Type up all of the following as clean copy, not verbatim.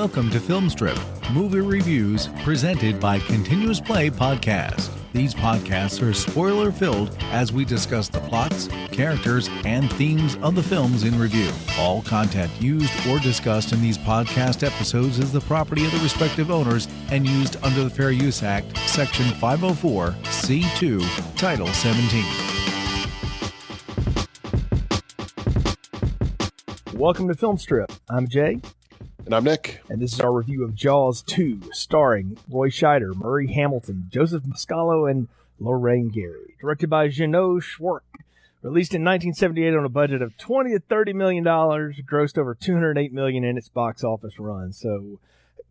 Welcome to Film Strip, movie reviews presented by Continuous Play Podcast. These podcasts are spoiler-filled as we discuss the plots, characters, and themes of the films in review. All content used or discussed in these podcast episodes is the property of the respective owners and used under the Fair Use Act, Section 504, C2, Title 17. Welcome to Film Strip. I'm Jay. And I'm Nick. And this is our review of Jaws 2, starring Roy Scheider, Murray Hamilton, Joseph Mascalo, and Lorraine Gary. Directed by Jeannot Szwarc. Released in 1978 on a budget of $20 to $30 million, grossed over $208 million in its box office run. So,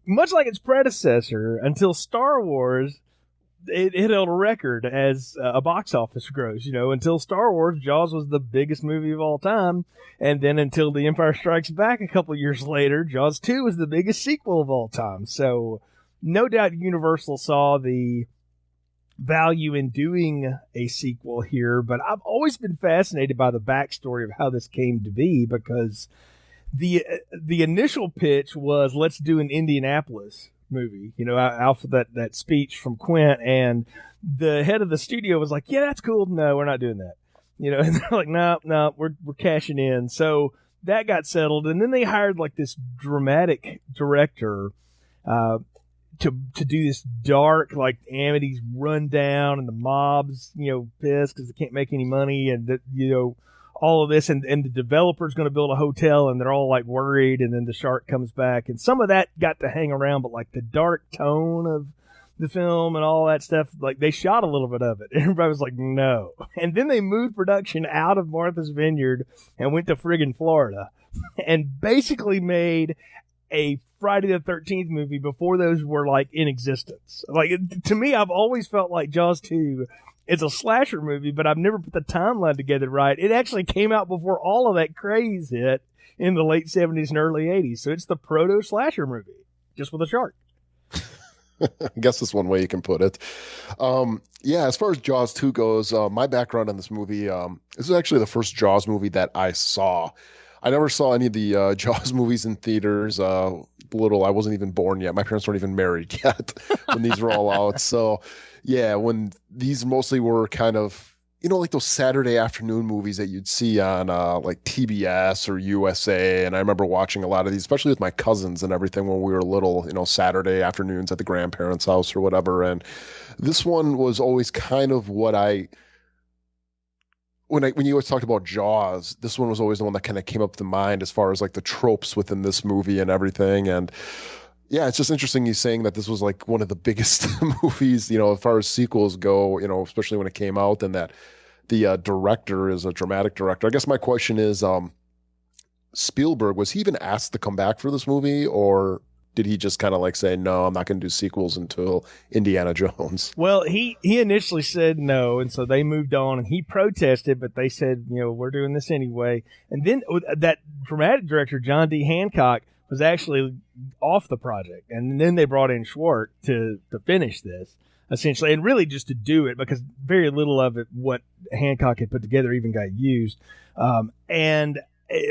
much like its predecessor, until Star Wars, it held a record as a box office gross. You know, until Star Wars, Jaws was the biggest movie of all time. And then until The Empire Strikes Back a couple years later, Jaws 2 was the biggest sequel of all time. So no doubt Universal saw the value in doing a sequel here. But I've always been fascinated by the backstory of how this came to be, because the initial pitch was, let's do an Indianapolis movie, you know, out for that speech from Quint, and the head of the studio was like, yeah, that's cool. No, we're not doing that. You know, and they're like, no, we're cashing in. So that got settled, and then they hired like this dramatic director to do this dark, like Amity's rundown, and the mob's, you know, pissed because they can't make any money, and you know, all of this, and the developer's going to build a hotel, and they're all like worried, and then the shark comes back, and some of that got to hang around, but like the dark tone of the film and all that stuff, like they shot a little bit of it. Everybody was like, no. And then they moved production out of Martha's Vineyard and went to friggin' Florida and basically made a Friday the 13th movie before those were like in existence. Like, to me, I've always felt like Jaws 2 is a slasher movie, but I've never put the timeline together right. It actually came out before all of that craze hit in the late 70s and early 80s. So it's the proto-slasher movie, just with a shark. I guess that's one way you can put it. Yeah, as far as Jaws 2 goes, my background on this movie, this is actually the first Jaws movie that I saw. I never saw any of the Jaws movies in theaters. I wasn't even born yet. My parents weren't even married yet when these were all out. So, yeah, when these mostly were kind of, you know, like those Saturday afternoon movies that you'd see on like TBS or USA. And I remember watching a lot of these, especially with my cousins and everything when we were little, you know, Saturday afternoons at the grandparents' house or whatever. And this one was always kind of what when you always talked about Jaws, this one was always the one that kind of came up to mind as far as like the tropes within this movie and everything. And yeah, it's just interesting you saying that this was like one of the biggest movies, you know, as far as sequels go, you know, especially when it came out, and that the director is a dramatic director. I guess my question is, Spielberg, was he even asked to come back for this movie, or did he just kind of like say, no, I'm not going to do sequels until Indiana Jones? Well, he initially said no, and so they moved on, and he protested, but they said, you know, we're doing this anyway. And then that dramatic director, John D. Hancock, was actually off the project, and then they brought in Szwarc to finish this, essentially, and really just to do it, because very little of it, what Hancock had put together, even got used. And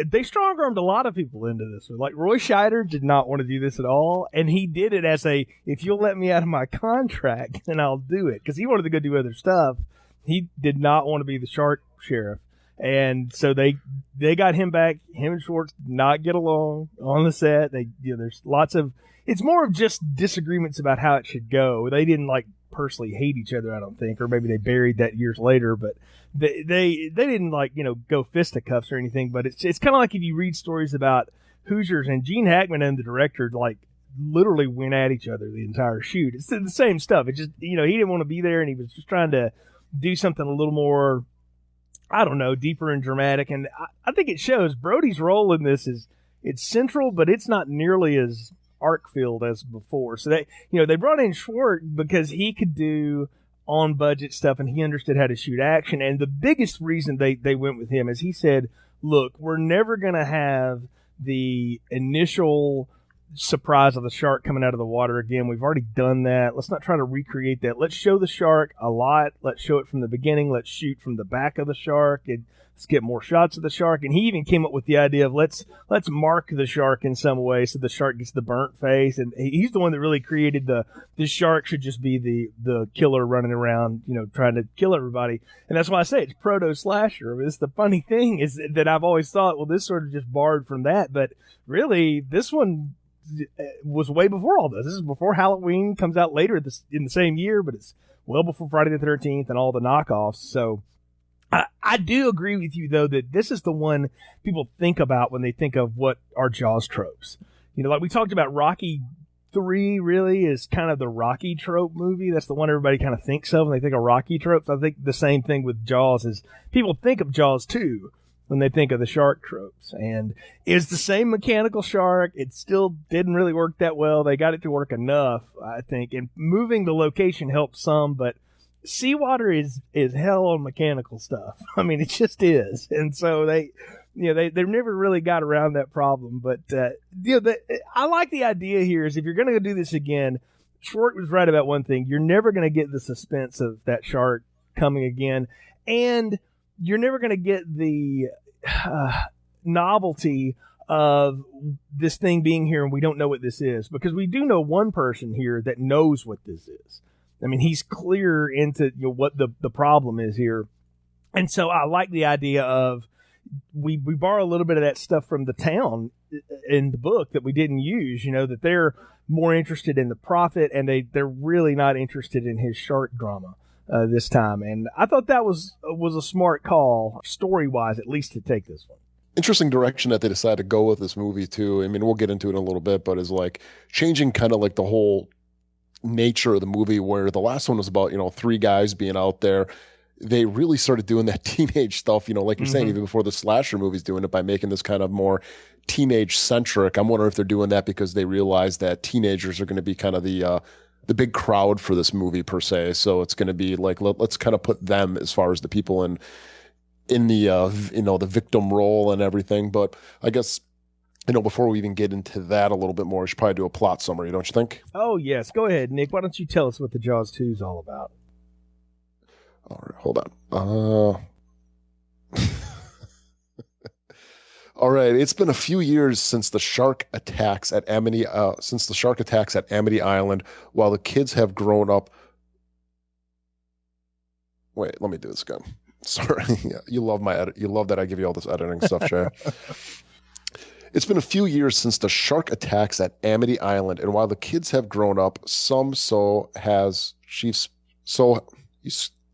they strong-armed a lot of people into this. Like, Roy Scheider did not want to do this at all, and he did it as if you'll let me out of my contract, then I'll do it, because he wanted to go do other stuff. He did not want to be the shark sheriff. And so they got him back. Him and Szwarc did not get along on the set. There's lots of, it's more of just disagreements about how it should go. They didn't like personally hate each other, I don't think, or maybe they buried that years later, but they didn't like, you know, go fisticuffs or anything. But it's kind of like if you read stories about Hoosiers, and Gene Hackman and the director like literally went at each other the entire shoot. It's the same stuff. It just, you know, he didn't want to be there, and he was just trying to do something a little more, I don't know, deeper and dramatic. And I think it shows. Brody's role in this it's central, but it's not nearly as arc-filled as before. So they brought in Szwarc because he could do on budget stuff, and he understood how to shoot action. And the biggest reason they went with him is he said, look, we're never going to have the initial surprise of the shark coming out of the water again. We've already done that. Let's not try to recreate that. Let's show the shark a lot. Let's show it from the beginning. Let's shoot from the back of the shark, and let's get more shots of the shark. And he even came up with the idea of let's mark the shark in some way so the shark gets the burnt face. And he's the one that really created this shark should just be the killer running around, trying to kill everybody. And that's why I say it's proto-slasher. I mean, it's the funny thing is that I've always thought, well, this sort of just borrowed from that. But really, this one was way before all this. This is before Halloween comes out later in the same year, but it's well before Friday the 13th and all the knockoffs. So I do agree with you, though, that this is the one people think about when they think of what are Jaws tropes. Like we talked about, Rocky 3 really is kind of the Rocky trope movie. That's the one everybody kind of thinks of when they think of Rocky tropes. I think the same thing with Jaws is people think of Jaws 2 when they think of the shark tropes. And it's the same mechanical shark. It still didn't really work that well. They got it to work enough, I think. And moving the location helped some, but seawater is hell on mechanical stuff. I mean, it just is. And so they never really got around that problem. But, I like the idea here is if you're going to do this again, Schwartz was right about one thing. You're never going to get the suspense of that shark coming again. And you're never going to get the novelty of this thing being here and we don't know what this is, because we do know one person here that knows what this is. I mean, he's clear into what the problem is here. And so I like the idea of we borrow a little bit of that stuff from the town in the book that we didn't use, that they're more interested in the profit and they're really not interested in his shark drama this time. And I thought that was a smart call, story-wise, at least, to take this one. Interesting direction that they decided to go with this movie, too. I mean, we'll get into it in a little bit, but is like changing kind of like the whole nature of the movie, where the last one was about, three guys being out there. They really started doing that teenage stuff, like you're saying, even before the slasher movies doing it by making this kind of more teenage centric. I'm wondering if they're doing that because they realize that teenagers are going to be kind of the big crowd for this movie per se. So it's going to be like, let's kind of put them as far as the people in the, the victim role and everything. But I guess, before we even get into that a little bit more, we should probably do a plot summary, don't you think? Oh, yes. Go ahead, Nick. Why don't you tell us what the Jaws 2 is all about? All right, hold on. All right, it's been a few years since the shark attacks at Amity Island, while the kids have grown up. Wait, let me do this again. Sorry, you love my edit. You love that I give you all this editing stuff, Shay. It's been a few years since the shark attacks at Amity Island, and while the kids have grown up,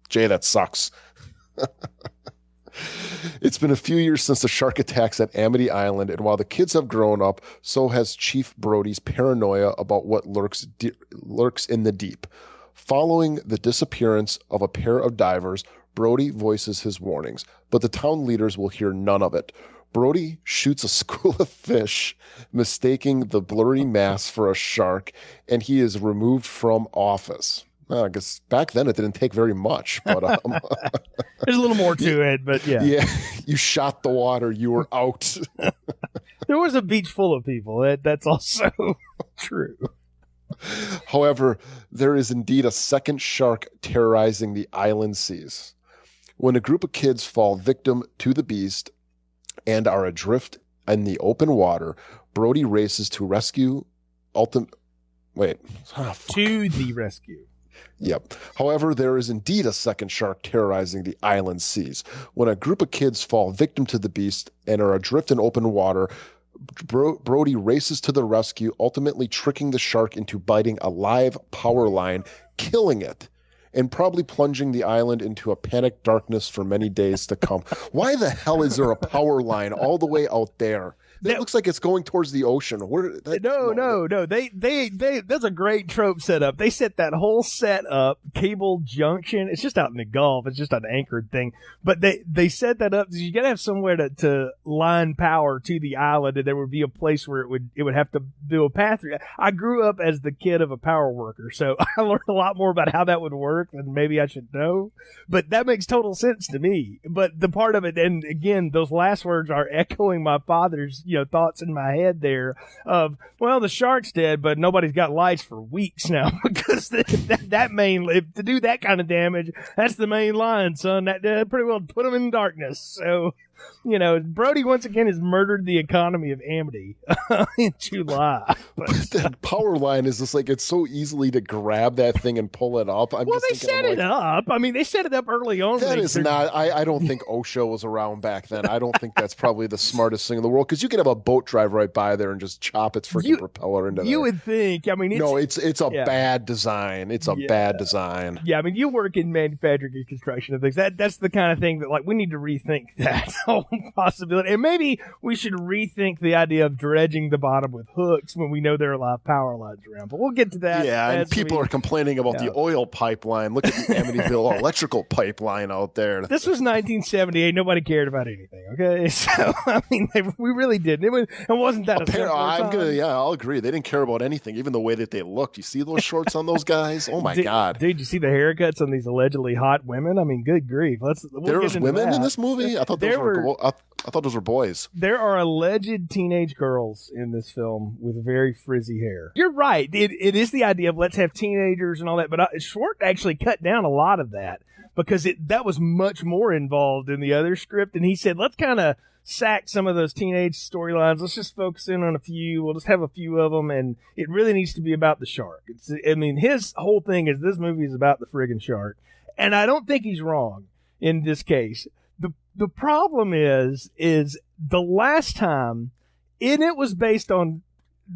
Jay, that sucks. It's been a few years since the shark attacks at Amity Island, and while the kids have grown up, so has Chief Brody's paranoia about what lurks in the deep. Following the disappearance of a pair of divers, Brody voices his warnings, but the town leaders will hear none of it. Brody shoots a school of fish, mistaking the blurry mass for a shark, and he is removed from office. I guess back then it didn't take very much, but there's a little more to it, but yeah. Yeah, you shot the water, you were out. There was a beach full of people. That's also true. However, there is indeed a second shark terrorizing the island seas. When a group of kids fall victim to the beast and are adrift in the open water, Brody races to rescue to the rescue. Yep. However, there is indeed a second shark terrorizing the island seas. When a group of kids fall victim to the beast and are adrift in open water, Brody races to the rescue, ultimately tricking the shark into biting a live power line, killing it, and probably plunging the island into a panic darkness for many days to come. Why the hell is there a power line all the way out there? It looks like it's going towards the ocean. No. They that's a great trope setup. They set that whole set up, Cable Junction. It's just out in the Gulf. It's just an anchored thing. But they set that up. You got to have somewhere to line power to the island, and there would be a place where it would have to do a path through. I grew up as the kid of a power worker, so I learned a lot more about how that would work than maybe I should know. But that makes total sense to me. But the part of it, and again, those last words are echoing my father's thoughts in my head there of, well, the shark's dead, but nobody's got lights for weeks now because that main, to do that kind of damage, that's the main line, son. That pretty well put them in darkness. So, Brody once again has murdered the economy of Amity in July. But that power line is just like, it's so easily to grab that thing and pull it up. They set it up. I mean, they set it up early on. That is not, I don't think OSHA was around back then. I don't think that's probably the smartest thing in the world, because you could have a boat drive right by there and just chop its freaking propeller into there. You would think. I mean, it's a bad design. It's a bad design. Yeah, I mean, you work in manufacturing and construction and things. That's the kind of thing that, like, we need to rethink that whole possibility. And maybe we should rethink the idea of dredging the bottom with hooks when we know there are a lot of power lines around. But we'll get to that. Yeah, and people are complaining about the oil pipeline. Look at the Amityville electrical pipeline out there. This was 1978. Nobody cared about anything, okay? So, I mean, we really didn't. It wasn't that I'll agree. They didn't care about anything, even the way that they looked. You see those shorts on those guys? Oh, my God. Dude, you see the haircuts on these allegedly hot women? I mean, good grief. There was women in this movie? I thought those were boys. There are alleged teenage girls in this film with very frizzy hair. You're right. It is the idea of let's have teenagers and all that, but Schwartz actually cut down a lot of that because that was much more involved in the other script, and he said, let's kind of sack some of those teenage storylines. Let's just focus in on a few. We'll just have a few of them, and it really needs to be about the shark. His whole thing is this movie is about the friggin' shark, and I don't think he's wrong in this case. The problem is the last time, and it was based on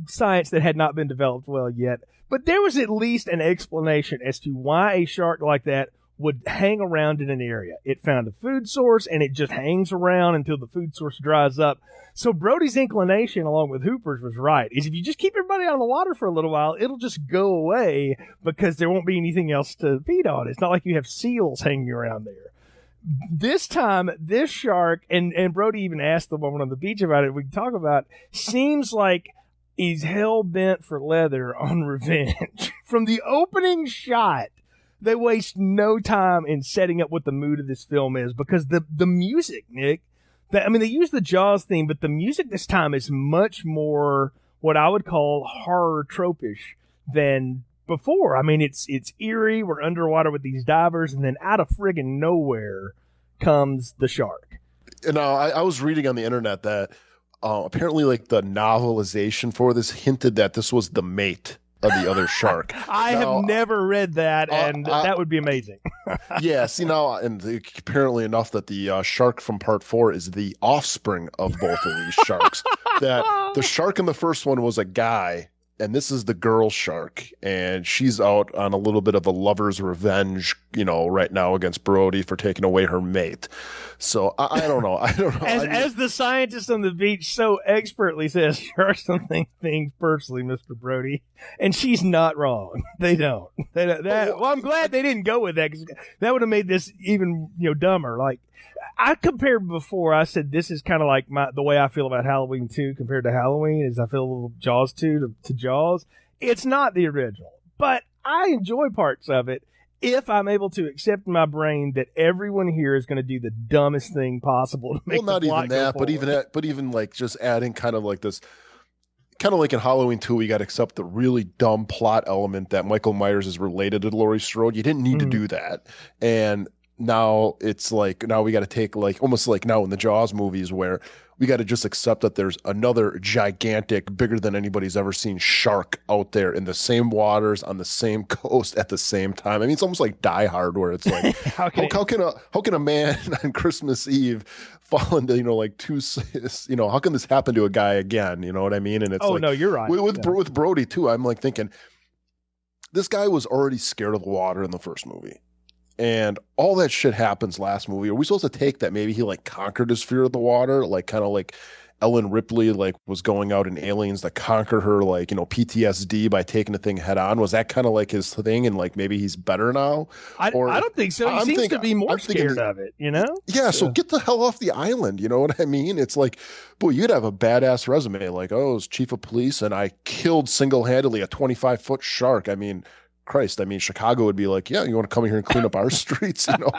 science that had not been developed well yet, but there was at least an explanation as to why a shark like that would hang around in an area. It found a food source, and it just hangs around until the food source dries up. So Brody's inclination, along with Hooper's, was right, is if you just keep everybody out of the water for a little while, it'll just go away because there won't be anything else to feed on. It's not like you have seals hanging around there. This time, this shark, and Brody even asked the woman on the beach about it, we can talk about, seems like he's hell-bent for leather on revenge. From the opening shot, they waste no time in setting up what the mood of this film is, because the music, Nick, they use the Jaws theme, but the music this time is much more what I would call horror tropish than before. I mean, it's eerie. We're underwater with these divers, and then out of friggin' nowhere comes the shark. And I was reading on the internet that apparently, like, the novelization for this hinted that this was the mate of the other shark. I have never read that, and that would be amazing. Yes, and apparently enough that the shark from part 4 is the offspring of both of these sharks. That the shark in the first one was a guy, and this is the girl shark, and she's out on a little bit of a lover's revenge, right now against Brody for taking away her mate. So I don't know. As the scientist on the beach so expertly says, sharks don't think things personally, Mr. Brody, and she's not wrong. They don't. Well, I'm glad they didn't go with that, because that would have made this even dumber. Like, I compared before. I said this is kind of like the way I feel about Halloween 2 compared to Halloween, is I feel a little Jaws 2 to Jaws. It's not the original, but I enjoy parts of it if I'm able to accept in my brain that everyone here is going to do the dumbest thing possible to make the plot go forward. but even like just adding kind of like this, kind of like in Halloween 2, we got to accept the really dumb plot element that Michael Myers is related to Laurie Strode. You didn't need to do that, and now it's like, now we got to take, like, almost like now in the Jaws movies, where we got to just accept that there's another gigantic, bigger than anybody's ever seen shark out there in the same waters on the same coast at the same time. I mean, it's almost like Die Hard, where it's like, how can a man on Christmas Eve fall into, like two, how can this happen to a guy again? You know what I mean? And it's no, you're right. With Brody too, I'm like thinking, this guy was already scared of the water in the first movie. And all that shit happens last movie. Are we supposed to take that maybe he like conquered his fear of the water, like kind of like Ellen Ripley like was going out in Aliens to conquer her like PTSD by taking the thing head on? Was that kind of like his thing, and like maybe he's better now? I don't think so. He seems to be more scared of it, Yeah, so get the hell off the island, you know what I mean? It's like, boy, you'd have a badass resume, like, I was chief of police and I killed single-handedly a 25-foot shark. I mean, Christ, I mean, Chicago would be like, yeah, you want to come here and clean up our streets, you know?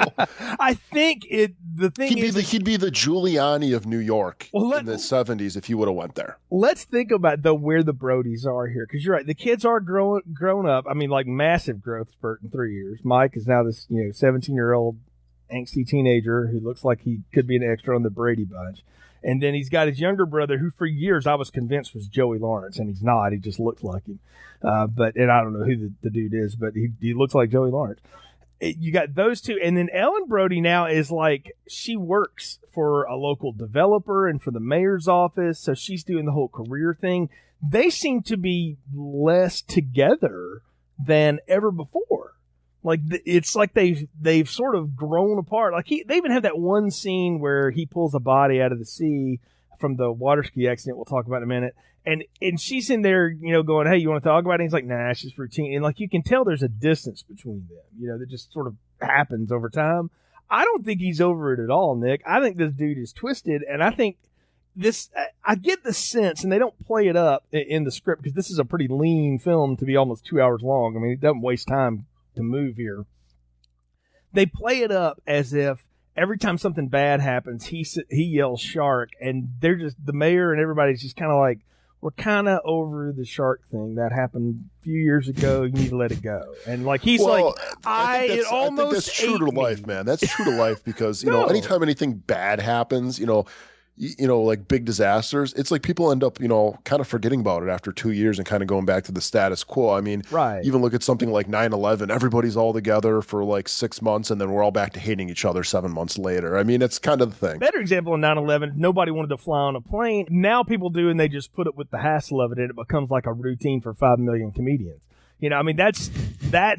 I think the thing he'd be the Giuliani of New York in the 70s if he would have went there. Let's think about where the Brodies are here, because you're right. The kids are grown up. I mean, like massive growth spurt in 3 years. Mike is now this 17-year-old angsty teenager who looks like he could be an extra on the Brady Bunch. And then he's got his younger brother, who for years I was convinced was Joey Lawrence, and he's not. He just looks like him. And I don't know who the dude is, but he looks like Joey Lawrence. You got those two, and then Ellen Brody now is like, she works for a local developer and for the mayor's office, so she's doing the whole career thing. They seem to be less together than ever before. Like, it's like they've sort of grown apart. Like, they even have that one scene where he pulls a body out of the sea from the water ski accident we'll talk about in a minute. And she's in there, going, hey, you want to talk about it? And he's like, nah, it's just routine. And, like, you can tell there's a distance between them, that just sort of happens over time. I don't think he's over it at all, Nick. I think this dude is twisted, and I think I get the sense, and they don't play it up in the script because this is a pretty lean film to be almost 2 hours long. I mean, it doesn't waste time to move here. They play it up as if every time something bad happens, he yells shark, and they're just, the mayor and everybody's just kind of like, we're kind of over the shark thing that happened a few years ago. You need to let it go. And like he's I think that's true to life, man. That's true to life because anytime anything bad happens, like big disasters, it's like people end up, kind of forgetting about it after 2 years and kind of going back to the status quo. I mean, right. Even look at something like 9/11, everybody's all together for like 6 months and then we're all back to hating each other 7 months later. I mean, it's kind of the thing. Better example in 9/11, nobody wanted to fly on a plane. Now people do, and they just put it with the hassle of it, and it becomes like a routine for 5 million comedians. I mean, that's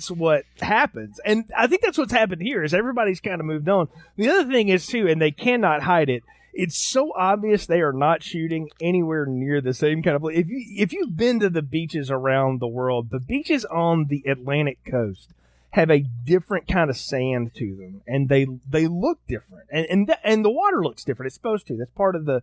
what happens. And I think that's what's happened here is everybody's kind of moved on. The other thing is, too, and they cannot hide it, it's so obvious they are not shooting anywhere near the same kind of place. If you've been to the beaches around the world, the beaches on the Atlantic coast have a different kind of sand to them, and they look different, and the water looks different. It's supposed to. That's part of the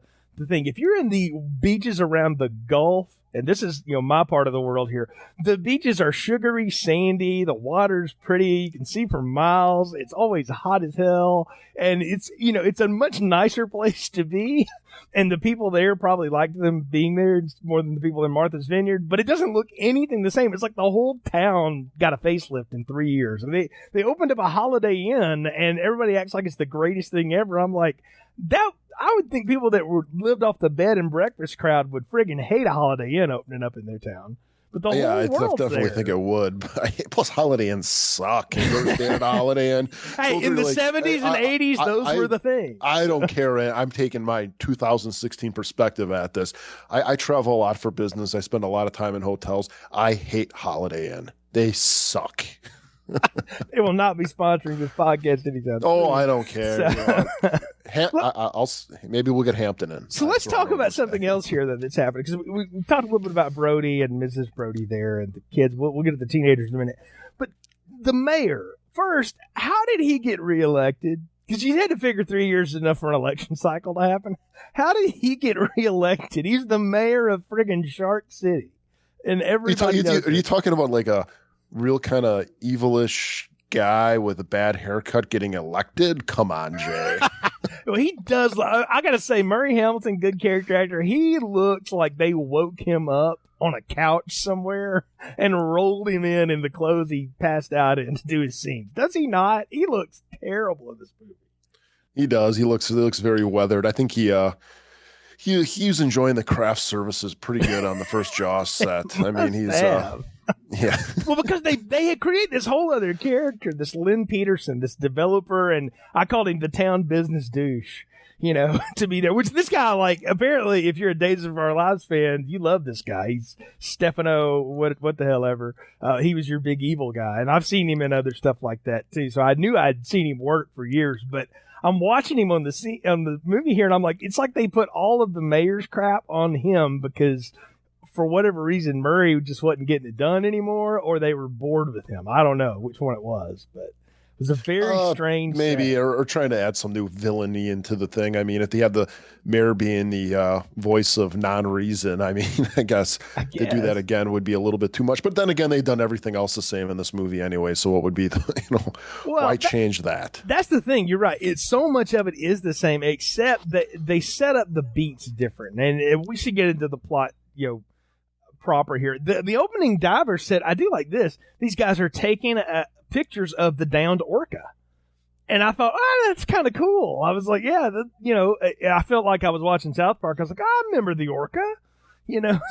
thing. If you're in the beaches around the Gulf, and this is my part of the world here, the beaches are sugary, sandy, the water's pretty, you can see for miles, it's always hot as hell, and it's it's a much nicer place to be, and the people there probably like them being there more than the people in Martha's Vineyard, but it doesn't look anything the same. It's like the whole town got a facelift in 3 years. They opened up a Holiday Inn, and everybody acts like it's the greatest thing ever. I'm like, I would think people that lived off the bed and breakfast crowd would friggin' hate a Holiday Inn opening up in their town. But the whole world's definitely there. think it would. Plus, Holiday Inns suck. You ever stayed at a Holiday Inn? Hey, in the 70s and 80s, those were the thing. I don't care. I'm taking my 2016 perspective at this. I travel a lot for business. I spend a lot of time in hotels. I hate Holiday Inn. They suck. They will not be sponsoring this podcast anytime soon. Oh, I don't care. Maybe we'll get Hampton in. So let's talk about something else here that's happening, because we talked a little bit about Brody and Mrs. Brody there and the kids. We'll get to the teenagers in a minute. But the mayor, first, how did he get reelected? Because you had to figure 3 years is enough for an election cycle to happen. How did he get reelected? He's the mayor of friggin' Shark City. And everybody knows Are you talking about like a real kind of evilish guy with a bad haircut getting elected? Come on, Jay. Well, he does. I got to say, Murray Hamilton, good character actor. He looks like they woke him up on a couch somewhere and rolled him in the clothes he passed out in to do his scenes. Does he not? He looks terrible in this movie. He does. He looks very weathered. I think he was enjoying the craft services pretty good on the first Jaws set. I mean, he's yeah. Well, because they had created this whole other character, this Lynn Peterson, this developer, and I called him the town business douche, to be there. Which this guy, like, apparently, if you're a Days of Our Lives fan, you love this guy. He's Stefano, what the hell ever. He was your big evil guy, and I've seen him in other stuff like that too. So I knew I'd seen him work for years, but I'm watching him on the movie here, and I'm like, it's like they put all of the mayor's crap on him because, for whatever reason, Murray just wasn't getting it done anymore, or they were bored with him. I don't know which one it was, It was a very strange maybe set. or trying to add some new villainy into the thing. I mean, if they had the mayor being the voice of non-reason, I mean, I guess to do that again would be a little bit too much. But then again, they've done everything else the same in this movie anyway, so what would be the, why change that? That's the thing. You're right. It's so much of it is the same, except that they set up the beats different. And we should get into the plot, proper here. The opening diver said, I do like this. These guys are taking pictures of the downed orca. And I thought, that's kind of cool. I was like, I felt like I was watching South Park. I was like, I remember the orca,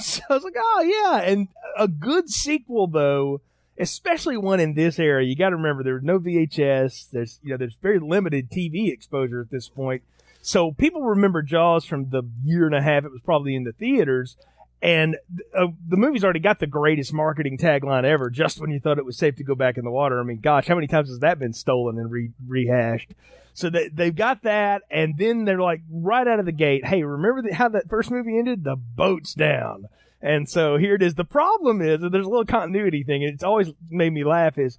So I was like, oh, yeah. And a good sequel, though, especially one in this era. You got to remember, there's no VHS. There's very limited TV exposure at this point. So people remember Jaws from the year and a half it was probably in the theaters. And the movie's already got the greatest marketing tagline ever, just when you thought it was safe to go back in the water. I mean, gosh, how many times has that been stolen and rehashed? So they've got that, and then they're like, right out of the gate, hey, remember how that first movie ended? The boat's down. And so here it is. The problem is, and there's a little continuity thing, and it's always made me laugh, is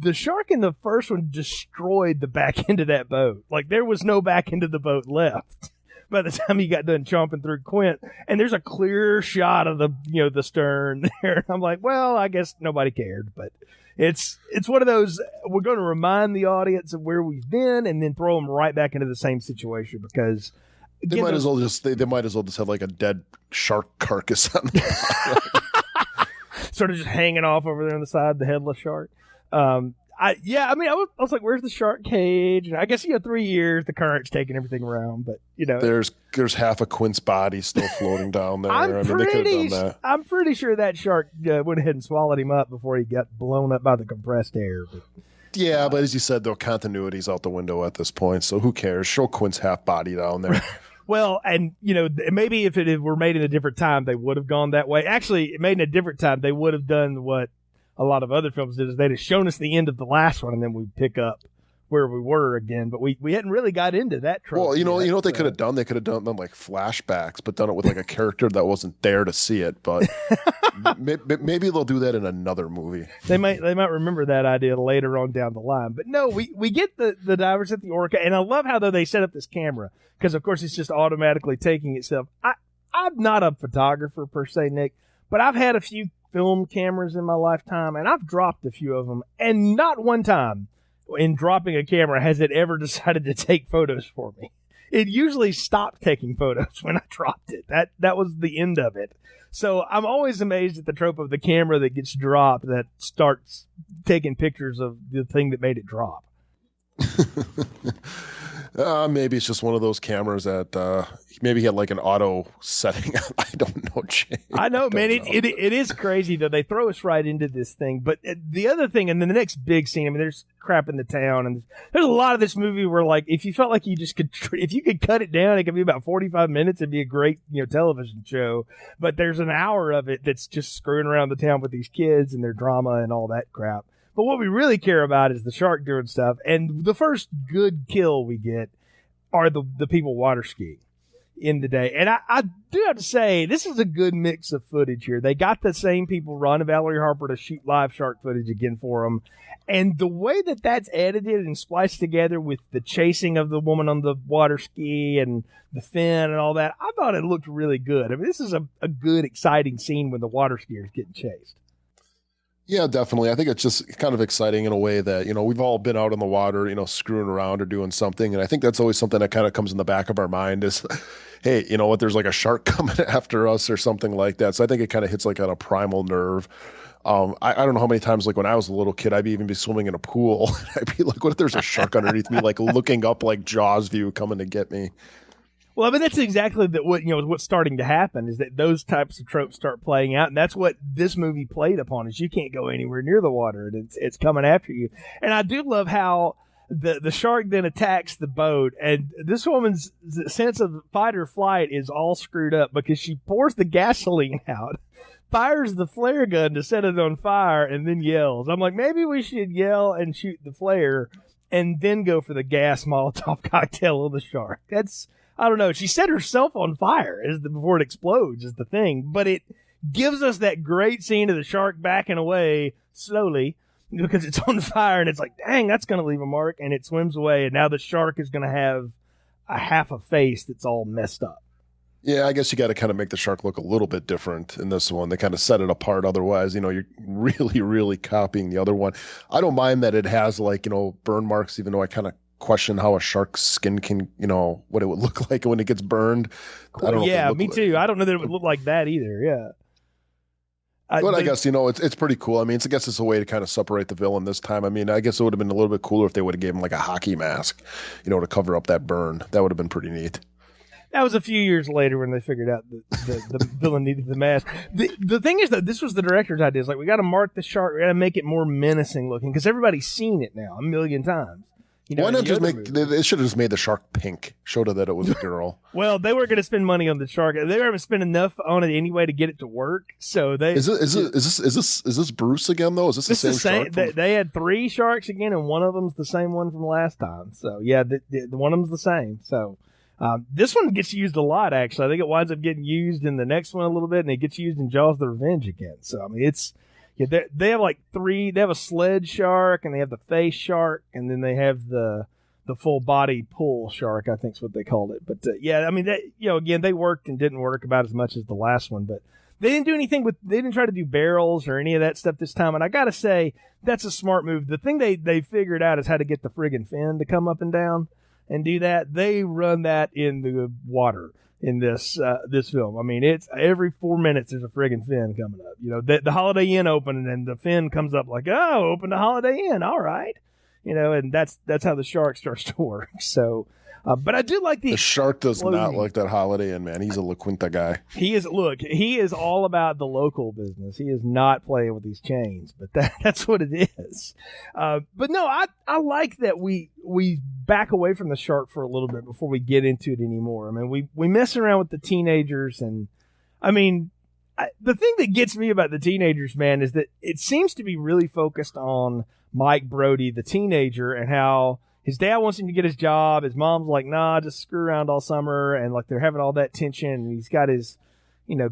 the shark in the first one destroyed the back end of that boat. Like, there was no back end of the boat left by the time he got done chomping through Quint. And there's a clear shot of the stern there. I'm like, well, I guess nobody cared, but it's one of those, we're going to remind the audience of where we've been and then throw them right back into the same situation, because they might as well just have like a dead shark carcass on the sort of just hanging off over there on the side, the headless shark. I was like, where's the shark cage? And I guess 3 years the current's taking everything around, but there's half a Quint's body still floating down there. They could have done that. I'm pretty sure that shark went ahead and swallowed him up before he got blown up by the compressed air. But, but as you said, though, continuity's out the window at this point, so who cares? Show Quint's half body down there. Well, and maybe if it were made in a different time, they would have gone that way. Actually, made in a different time, they would have done what a lot of other films did, is they'd have shown us the end of the last one, and then we'd pick up where we were again. But we hadn't really got into that trope. Well, you know what they could have done? They could have done like flashbacks, but done it with like a character that wasn't there to see it. But maybe they'll do that in another movie. They might remember that idea later on down the line. But no, we get the divers at the orca, and I love how though they set up this camera, because of course it's just automatically taking itself. I'm not a photographer per se, Nick, but I've had a few film cameras in my lifetime, and I've dropped a few of them, and not one time in dropping a camera has it ever decided to take photos for me. It usually stopped taking photos when I dropped it. That was the end of it. So I'm always amazed at the trope of the camera that gets dropped that starts taking pictures of the thing that made it drop. Maybe it's just one of those cameras that maybe he had like an auto setting. I don't know, Jay. I know, man. It is crazy though. They throw us right into this thing. But the other thing, and then the next big scene, I mean, there's crap in the town, and there's a lot of this movie where, like, if you felt like you just could, if you could cut it down, it could be about 45 minutes. It'd be a great, television show. But there's an hour of it that's just screwing around the town with these kids and their drama and all that crap. But what we really care about is the shark doing stuff. And the first good kill we get are the people water skiing in the day. And I do have to say, this is a good mix of footage here. They got the same people, Ron and Valerie Harper, to shoot live shark footage again for them. And the way that that's edited and spliced together with the chasing of the woman on the water ski and the fin and all that, I thought it looked really good. I mean, this is a good, exciting scene when the water skier is getting chased. Yeah, definitely. I think it's just kind of exciting in a way that, we've all been out in the water, screwing around or doing something. And I think that's always something that kind of comes in the back of our mind is, hey, you know what, there's like a shark coming after us or something like that. So I think it kind of hits like on a primal nerve. I don't know how many times, like when I was a little kid, I'd even be swimming in a pool. I'd be like, what if there's a shark underneath me, like looking up like Jaws view coming to get me? Well, I mean, that's exactly what's starting to happen is that those types of tropes start playing out. And that's what this movie played upon is you can't go anywhere near the water and it's coming after you. And I do love how the shark then attacks the boat, and this woman's sense of fight or flight is all screwed up because she pours the gasoline out, fires the flare gun to set it on fire, and then yells. I'm like, maybe we should yell and shoot the flare and then go for the gas Molotov cocktail of the shark. I don't know. She set herself on fire before it explodes is the thing, but it gives us that great scene of the shark backing away slowly because it's on fire, and it's like, dang, that's going to leave a mark, and it swims away, and now the shark is going to have a half a face that's all messed up. Yeah, I guess you got to kind of make the shark look a little bit different in this one. They kind of set it apart. Otherwise, you're really, really copying the other one. I don't mind that it has burn marks, even though I kind of question how a shark's skin can, what it would look like when it gets burned. I don't know. Yeah, me too. I don't know that it would look like that either. Yeah. But I guess, it's pretty cool. I mean, I guess it's a way to kind of separate the villain this time. I mean, I guess it would have been a little bit cooler if they would have gave him like a hockey mask, to cover up that burn. That would have been pretty neat. That was a few years later when they figured out the villain needed the mask. The thing is, though, this was the director's idea. It's like, we got to mark the shark. We got to make it more menacing looking because everybody's seen it now a million times. Why not just they should have just made the shark pink, showed her that it was a girl. Well, they were going to spend money on the shark. They were going to spend enough on it anyway to get it to work. So they is this Bruce again though? Is this the same shark? They had 3 sharks again, and one of them's the same one from last time. So yeah, the one of them's the same. So this one gets used a lot. Actually, I think it winds up getting used in the next one a little bit, and it gets used in Jaws: The Revenge again. So I mean, it's. Yeah, they have like 3. They have a sled shark, and they have the face shark, and then they have the full body pull shark. I think is what they called it. But yeah, I mean, again, they worked and didn't work about as much as the last one. But they didn't do anything they didn't try to do barrels or any of that stuff this time. And I gotta say, that's a smart move. The thing they figured out is how to get the friggin' fin to come up and down and do that. They run that in the water. In this film, I mean, it's every 4 minutes there's a friggin' fin coming up. The Holiday Inn opened, and the fin comes up like, oh, open the Holiday Inn, all right. And that's how the shark starts to work. So, but I do like the shark does not like that Holiday Inn, man. He's a La Quinta guy. He is all about the local business. He is not playing with these chains, but that's what it is. But no, I like that we back away from the shark for a little bit before we get into it anymore. I mean, we mess around with the teenagers, and I mean, the thing that gets me about the teenagers, man, is that it seems to be really focused on Mike Brody, the teenager, and how his dad wants him to get his job. His mom's like, nah, just screw around all summer. And like they're having all that tension. And he's got his,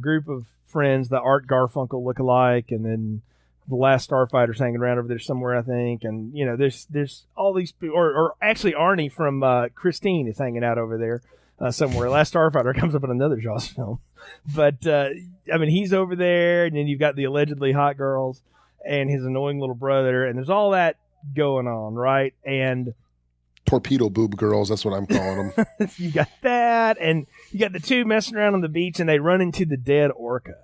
group of friends, the Art Garfunkel lookalike. And then the Last Starfighter's hanging around over there somewhere, I think. And, there's all these people, or actually Arnie from Christine is hanging out over there somewhere. Last Starfighter comes up in another Jaws film. But, I mean, he's over there. And then you've got the allegedly hot girls and his annoying little brother. And there's all that going on, right? And torpedo boob girls, that's what I'm calling them. You got that, and you got the 2 messing around on the beach, and they run into the dead orca.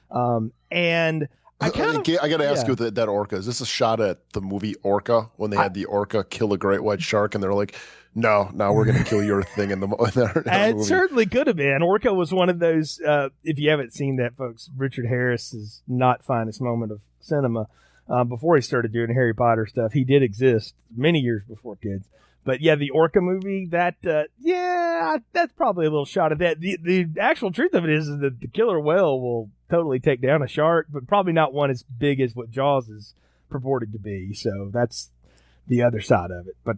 And I got to ask you with that orca, is this a shot at the movie Orca when they had the orca kill a great white shark, and they're like, no, we're going to kill your thing in the movie. It certainly could have been. Orca was one of those, if you haven't seen that, folks, Richard Harris's not finest moment of cinema. Before he started doing Harry Potter stuff, he did exist many years before kids. But yeah, the Orca movie, that's probably a little shot at that. The actual truth of it is that the killer whale will totally take down a shark, but probably not one as big as what Jaws is purported to be. So that's the other side of it. But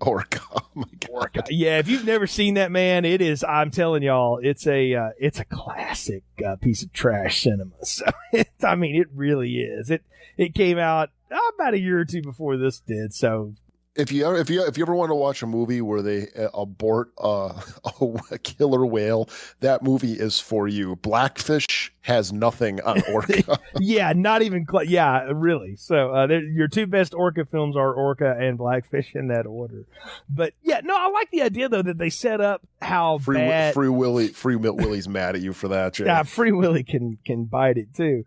Orca, oh my God. Orca. Yeah, if you've never seen that, man, it is. I'm telling y'all, it's a classic piece of trash cinema. So it really is. It came out about a year or 2 before this did. So. If you ever want to watch a movie where they abort a killer whale, that movie is for you. Blackfish has nothing on Orca. Yeah, not even yeah, really. So your 2 best Orca films are Orca and Blackfish in that order. But yeah, no, I like the idea though that they set up how bad Free Willie's mad at you for that. Jay. Yeah, Free Willie can bite it too.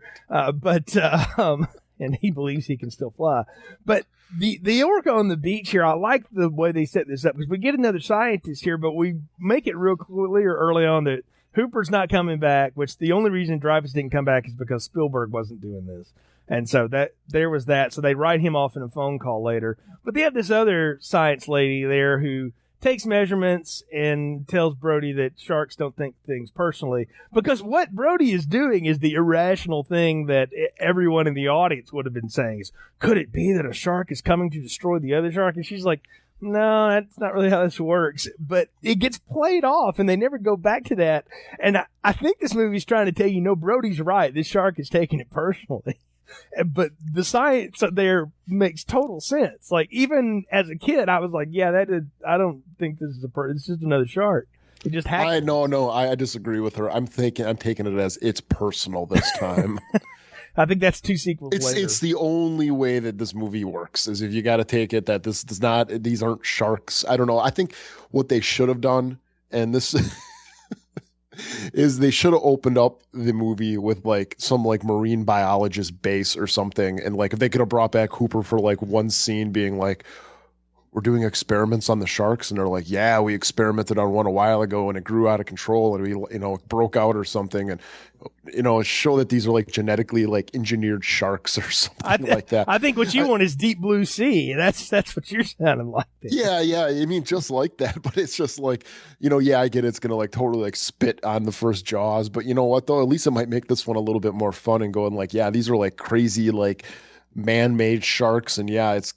And he believes he can still fly. But the orca on the beach here, I like the way they set this up because we get another scientist here, but we make it real clear early on that Hooper's not coming back, which the only reason Dreyfuss didn't come back is because Spielberg wasn't doing this. And so there was that. So they write him off in a phone call later. But they have this other science lady there who takes measurements and tells Brody that sharks don't think things personally, because what Brody is doing is the irrational thing that everyone in the audience would have been saying is, could it be that a shark is coming to destroy the other shark? And she's like, no, that's not really how this works. But it gets played off and they never go back to that. And I think this movie's trying to tell you, no, Brody's right. This shark is taking it personally. But the science there makes total sense. Like, even as a kid, I was like, yeah, I don't think this is it's just another shark. It just happened. I disagree with her. I'm taking it as it's personal this time. I think that's 2 sequels later. It's the only way that this movie works, is if you got to take it that these aren't sharks. I don't know. I think what they should have done, and this is they should have opened up the movie with like some like marine biologist base or something. And like, if they could have brought back Hooper for like one scene being like, we're doing experiments on the sharks, and they're like, yeah, we experimented on one a while ago and it grew out of control and we, broke out or something. And, show that these are like genetically like engineered sharks or something like that. I think what you want is Deep Blue Sea. That's what you're sounding like. Yeah. I mean, just like that, but it's just like, I get it's going to like totally like spit on the first Jaws, but you know what though? At least it might make this one a little bit more fun and going like, yeah, these are like crazy, like man-made sharks. And yeah, it's,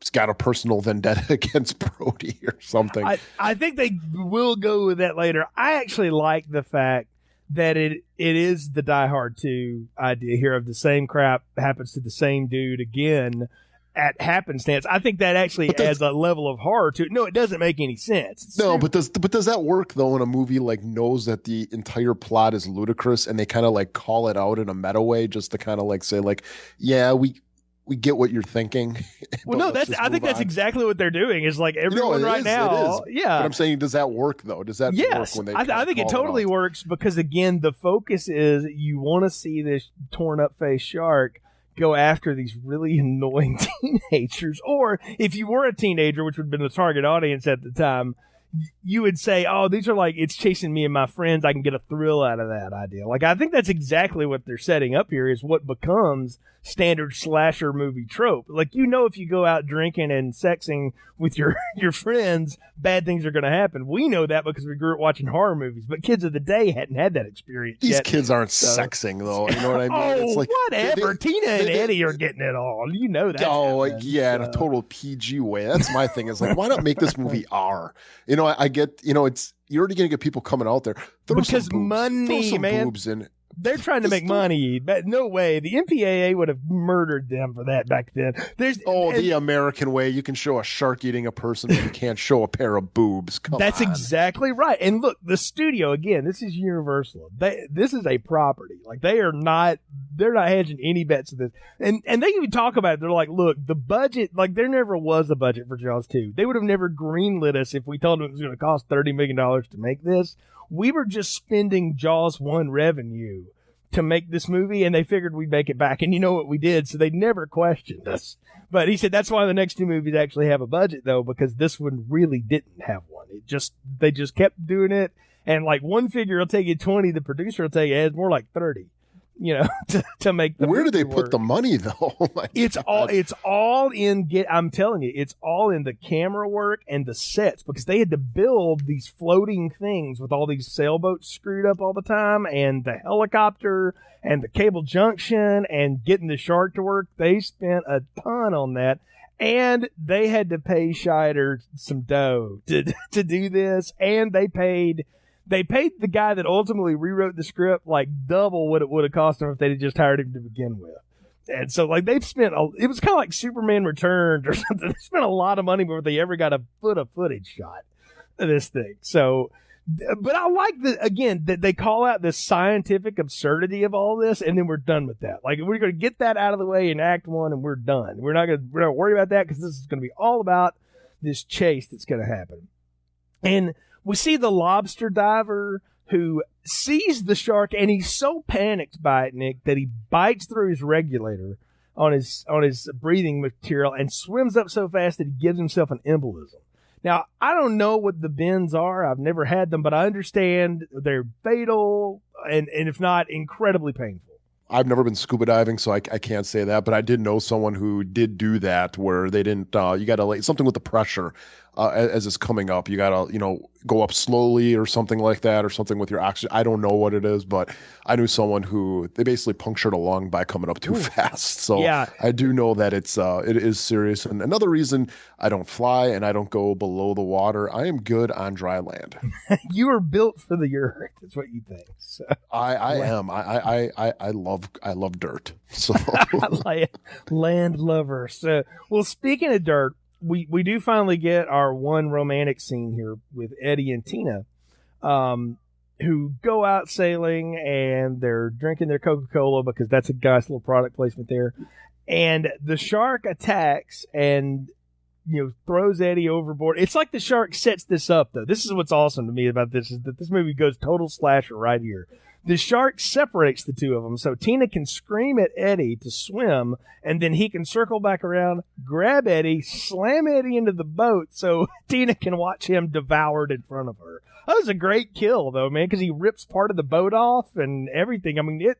it's got a personal vendetta against Brody or something. I think they will go with that later. I actually like the fact that it is the Die Hard 2 idea here of the same crap happens to the same dude again at happenstance. I think that actually adds a level of horror to it. No, it doesn't make any sense. But does that work though, when a movie like knows that the entire plot is ludicrous and they kind of like call it out in a meta way just to kind of like say like, yeah, we get what you're thinking. Well, no, I think that's exactly what they're doing. Is like everyone now. Yeah. But I'm saying, does that work though? Does that work when they I think it totally works, because again, the focus is you want to see this torn up face shark go after these really annoying teenagers. Or if you were a teenager, which would have been the target audience at the time, you would say, oh, these are like, it's chasing me and my friends. I can get a thrill out of that idea. Like, I think that's exactly what they're setting up here, is what becomes standard slasher movie trope. Like, if you go out drinking and sexing with your friends, bad things are going to happen. We know that because we grew up watching horror movies, but kids of the day hadn't had that experience yet. These kids aren't sexing though. You know what I mean? It's like, whatever. Tina and Eddie are getting it all. You know that. In a total PG way. That's my thing. Is like, why not make this movie R? I get, it's, you're already going to get people coming out there. Because money, man. Boobs in. They're trying to make money, but no way. The MPAA would have murdered them for that back then. The American way. You can show a shark eating a person, but you can't show a pair of boobs. That's exactly right. And look, the studio, again, this is Universal. This is a property. Like, they're not hedging any bets of this. And they even talk about it. They're like, look, the budget, like, there never was a budget for Jaws 2. They would have never greenlit us if we told them it was going to cost $30 million to make this. We were just spending Jaws 1 revenue to make this movie, and they figured we'd make it back. And you know what we did, so they never questioned us. But he said that's why the next 2 movies actually have a budget, though, because this one really didn't have one. They just kept doing it, and like one figure will take you 20, the producer will tell you it's more like 30. To make the where do they work. Put the money though? It's all in I'm telling you, it's all in the camera work and the sets, because they had to build these floating things with all these sailboats screwed up all the time, and the helicopter and the cable junction and getting the shark to work. They spent a ton on that, and they had to pay Scheider some dough to do this, and they paid the guy that ultimately rewrote the script like double what it would have cost them if they'd just hired him to begin with. And so, like, they've spent it was kind of like Superman Returns or something. They spent a lot of money before they ever got a foot of footage shot of this thing. So, but I like that they call out the scientific absurdity of all this, and then we're done with that. Like, we're going to get that out of the way in Act 1, and we're done. We're not worry about that, because this is going to be all about this chase that's going to happen. And we see the lobster diver who sees the shark, and he's so panicked by it, Nick, that he bites through his regulator on his breathing material and swims up so fast that he gives himself an embolism. Now, I don't know what the bends are. I've never had them, but I understand they're fatal and if not, incredibly painful. I've never been scuba diving, so I can't say that, but I did know someone who did do that, where they didn't, you got to, like, something with the pressure as it's coming up. You gotta, go up slowly or something like that, or something with your oxygen. I don't know what it is, but I knew someone who they basically punctured a lung by coming up too fast. So Yeah. I do know that it is serious. And another reason I don't fly and I don't go below the water, I am good on dry land. You were built for the earth. That's what you think. So. I am. I love dirt. So Land lover. So, well, speaking of dirt, we do finally get our one romantic scene here with Eddie and Tina, who go out sailing and they're drinking their Coca-Cola because that's a nice little product placement there. And the shark attacks and throws Eddie overboard. It's like the shark sets this up, though. This is what's awesome to me about this, is that this movie goes total slasher right here. The shark separates the two of them, so Tina can scream at Eddie to swim, and then he can circle back around, grab Eddie, slam Eddie into the boat, so Tina can watch him devoured in front of her. That was a great kill, though, man, because he rips part of the boat off and everything. I mean,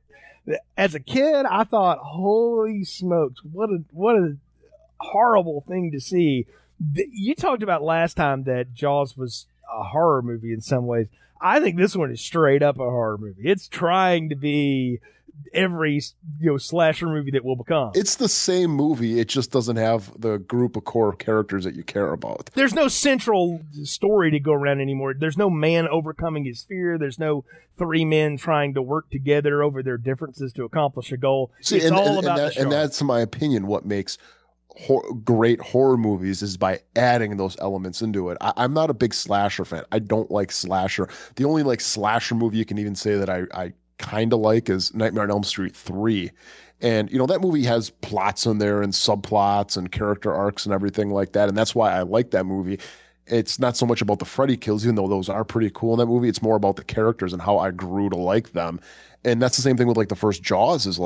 as a kid, I thought, holy smokes, what a horrible thing to see. You talked about last time that Jaws was a horror movie in some ways. I think this one is straight up a horror movie. It's trying to be every slasher movie that will become. It's the same movie. It just doesn't have the group of core characters that you care about. There's no central story to go around anymore. There's no man overcoming his fear. There's no three men trying to work together over their differences to accomplish a goal. It's all about the shark. And that's, in my opinion, what makes great horror movies is by adding those elements into it. I'm not a big slasher fan. I don't like slasher. The only slasher movie you can even say that I kind of like is Nightmare on Elm Street 3. And, that movie has plots in there and subplots and character arcs and everything like that. And that's why I like that movie. It's not so much about the Freddy kills, even though those are pretty cool in that movie. It's more about the characters and how I grew to like them. And that's the same thing with the first Jaws is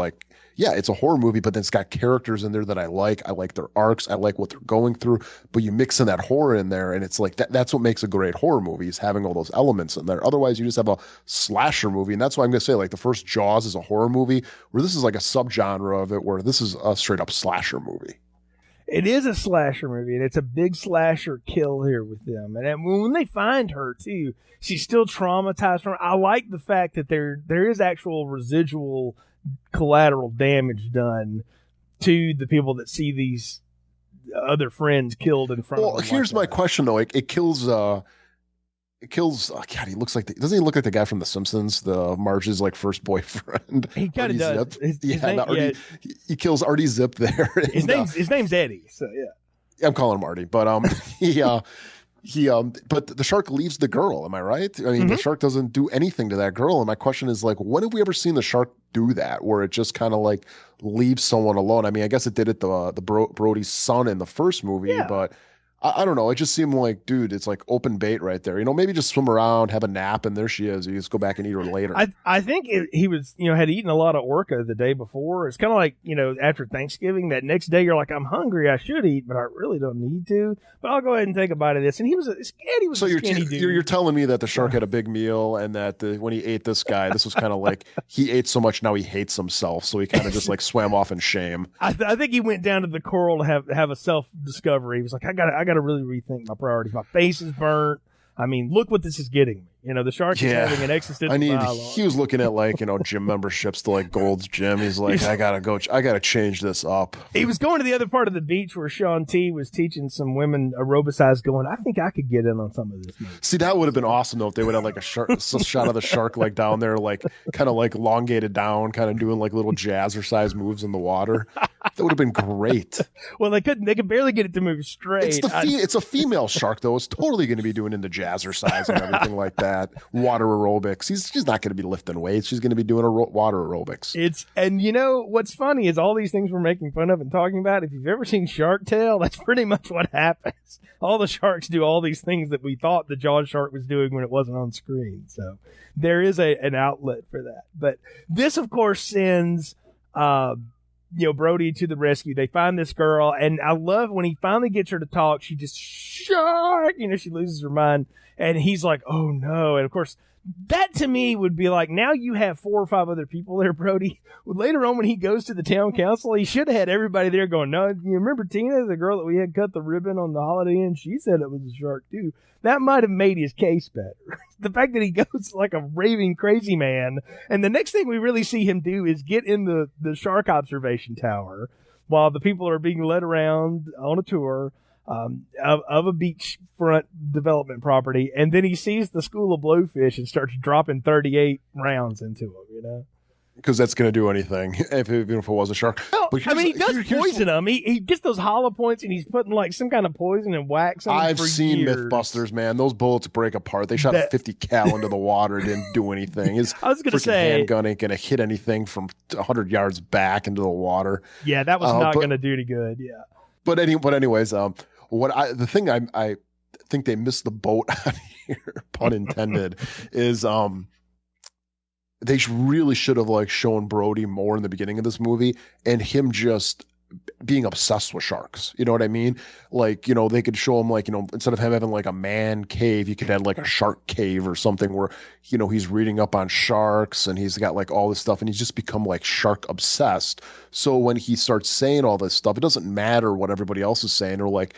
yeah, it's a horror movie, but then it's got characters in there that I like. I like their arcs. I like what they're going through. But you mix in that horror in there, and it's that's what makes a great horror movie, is having all those elements in there. Otherwise, you just have a slasher movie. And that's why I'm going to say, the first Jaws is a horror movie, where this is a subgenre of it, where this is a straight up slasher movie. It is a slasher movie, and it's a big slasher kill here with them. And when they find her, too, she's still traumatized from it. I like the fact that there is actual residual collateral damage done to the people that see these other friends killed in front of them. Well, here's my question, though. It kills... God, he looks like... doesn't he look like the guy from The Simpsons, the Marge's first boyfriend? He kind of does. He kills Artie Zip there. His name's Eddie, so yeah. I'm calling him Artie, but but the shark leaves the girl. Am I right? I mean, the shark doesn't do anything to that girl. And my question is when have we ever seen the shark do that, where it just kind of leaves someone alone? I mean, I guess it did it the Brody's son in the first movie, but I don't know. It just seemed dude, it's open bait right there. Maybe just swim around, have a nap, and there she is. You just go back and eat her later. I think he was, had eaten a lot of orca the day before. It's kind of after Thanksgiving, that next day you're like, I'm hungry, I should eat, but I really don't need to. But I'll go ahead and take a bite of this. And Eddie was so a skinny dude. You're telling me that the shark had a big meal, and that when he ate this guy, this was kind of he ate so much now he hates himself, so he kind of just swam off in shame. I think he went down to the coral to have a self discovery. He was like, I gotta really rethink my priorities. My face is burnt. I mean, look what this is getting me. The shark is having an existential dialogue. He was looking at gym memberships to Gold's Gym. He's like, I gotta change this up. He was going to the other part of the beach where Shaun T was teaching some women aerobicize, going, I think I could get in on some of this movie. See, that would have been awesome though, if they would have a shot of the shark down there, kind of elongated down, kind of doing little jazzercise moves in the water. That would have been great. Well, they could barely get it to move straight. It's a female shark though. It's totally going to be doing into jazzercise and everything like that. Water aerobics. She's not going to be lifting weights. She's going to be doing water aerobics. And what's funny is all these things we're making fun of and talking about. If you've ever seen Shark Tale, that's pretty much what happens. All the sharks do all these things that we thought the Jaws shark was doing when it wasn't on screen. So there is an outlet for that. But this, of course, sends Brody to the rescue. They find this girl, and I love when he finally gets her to talk. She just shark, she loses her mind. And he's like, oh no. And of course, that to me would be like, now you have 4 or 5 other people there, Brody. Later on when he goes to the town council, he should have had everybody there going, no, you remember Tina, the girl that we had cut the ribbon on the Holiday Inn? She said it was a shark too. That might have made his case better. The fact that he goes like a raving crazy man, and the next thing we really see him do is get in the shark observation tower while the people are being led around on a tour of a beachfront development property, and then he sees the school of blowfish and starts dropping 38 rounds into them, you know? Because that's going to do anything, even if it was a shark. Well, But I mean, he does poison them. He gets those hollow points, and he's putting like some kind of poison and wax on them I've for seen years. Mythbusters, man. Those bullets break apart. They shot 50 cal into the water. It didn't do anything. His I was going to say, handgun ain't going to hit anything from 100 yards back into the water. Yeah, that was not going to do any good. Yeah. But anyways, the thing I think they missed the boat on here, pun intended, is they really should have like shown Brody more in the beginning of this movie and him just being obsessed with sharks. You know what I mean? Like, you know, they could show him like, you know, instead of him having like a man cave, you could have like a shark cave or something where, you know, he's reading up on sharks and he's got like all this stuff and he's just become like shark obsessed. So when he starts saying all this stuff, it doesn't matter what everybody else is saying. Or like,